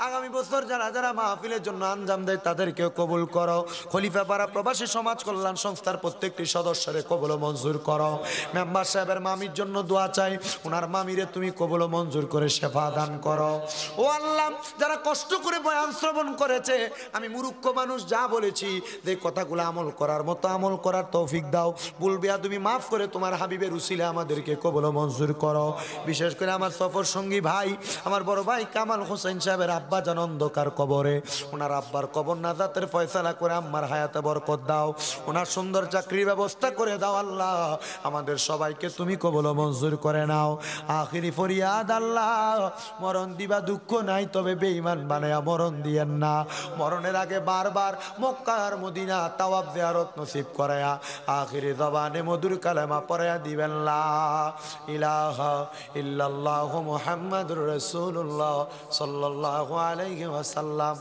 আগামী বছর যারা যারা মাহফিলের জন্য আঞ্জাম দেয় তাদেরকে কবুল করো খলিফাপাড়া প্রবাসী সমাজ কল্যাণ সংস্থার প্রত্যেকটি সদস্যের কবুল মঞ্জুর করো মেম্বার সাহেবের মামির জন্য দোয়া চাই ওনার মামিরে তুমি কবুল মঞ্জুর করে শেফা দান করো ও আল্লাহ যারা কষ্ট করে বয়ান শ্রবণ করেছে আমি মূর্খ মানুষ যা বলেছি যে কথাগুলো আমল করার মতো আমল করার তৌফিক দাও বলবে তুমি মাফ করে তোমার হাবিবের উসিলে আমাদেরকে কবুল মঞ্জুর করো বিশেষ করে আমার সফর সঙ্গী ভাই আমার বড় ভাই কামাল হোসেন সাহেবের আব্বা জান অন্ধকার কবরে ওনার আব্বার কবর নাজাতের ফয়সালা করে আম্মার হায়াতে বরকত দাও ওনার সুন্দর চাকরির ব্যবস্থা করে দাও আল্লাহ আমাদের সবাইকে তুমি কবুল মঞ্জুর করে নাও আখিরি ফরিয়াদ আল্লাহ মরণ দিবা দুঃখ নাই তবে বেঈমান বানায়া মরণ দিয়েন না মরণের আগে বারবার মক্কা আর মদিনা তাওয়াব জিয়ারত নসিব করায়া আখিরি জবানে মধুর কালেমা পড়ায়া দিবেন লা ইলাহা ইল্লাল্লাহু মুহাম্মাদুর রাসূলুল্লাহ সাল্লাল্লাহু আলাইহি ওয়াসাল্লাম।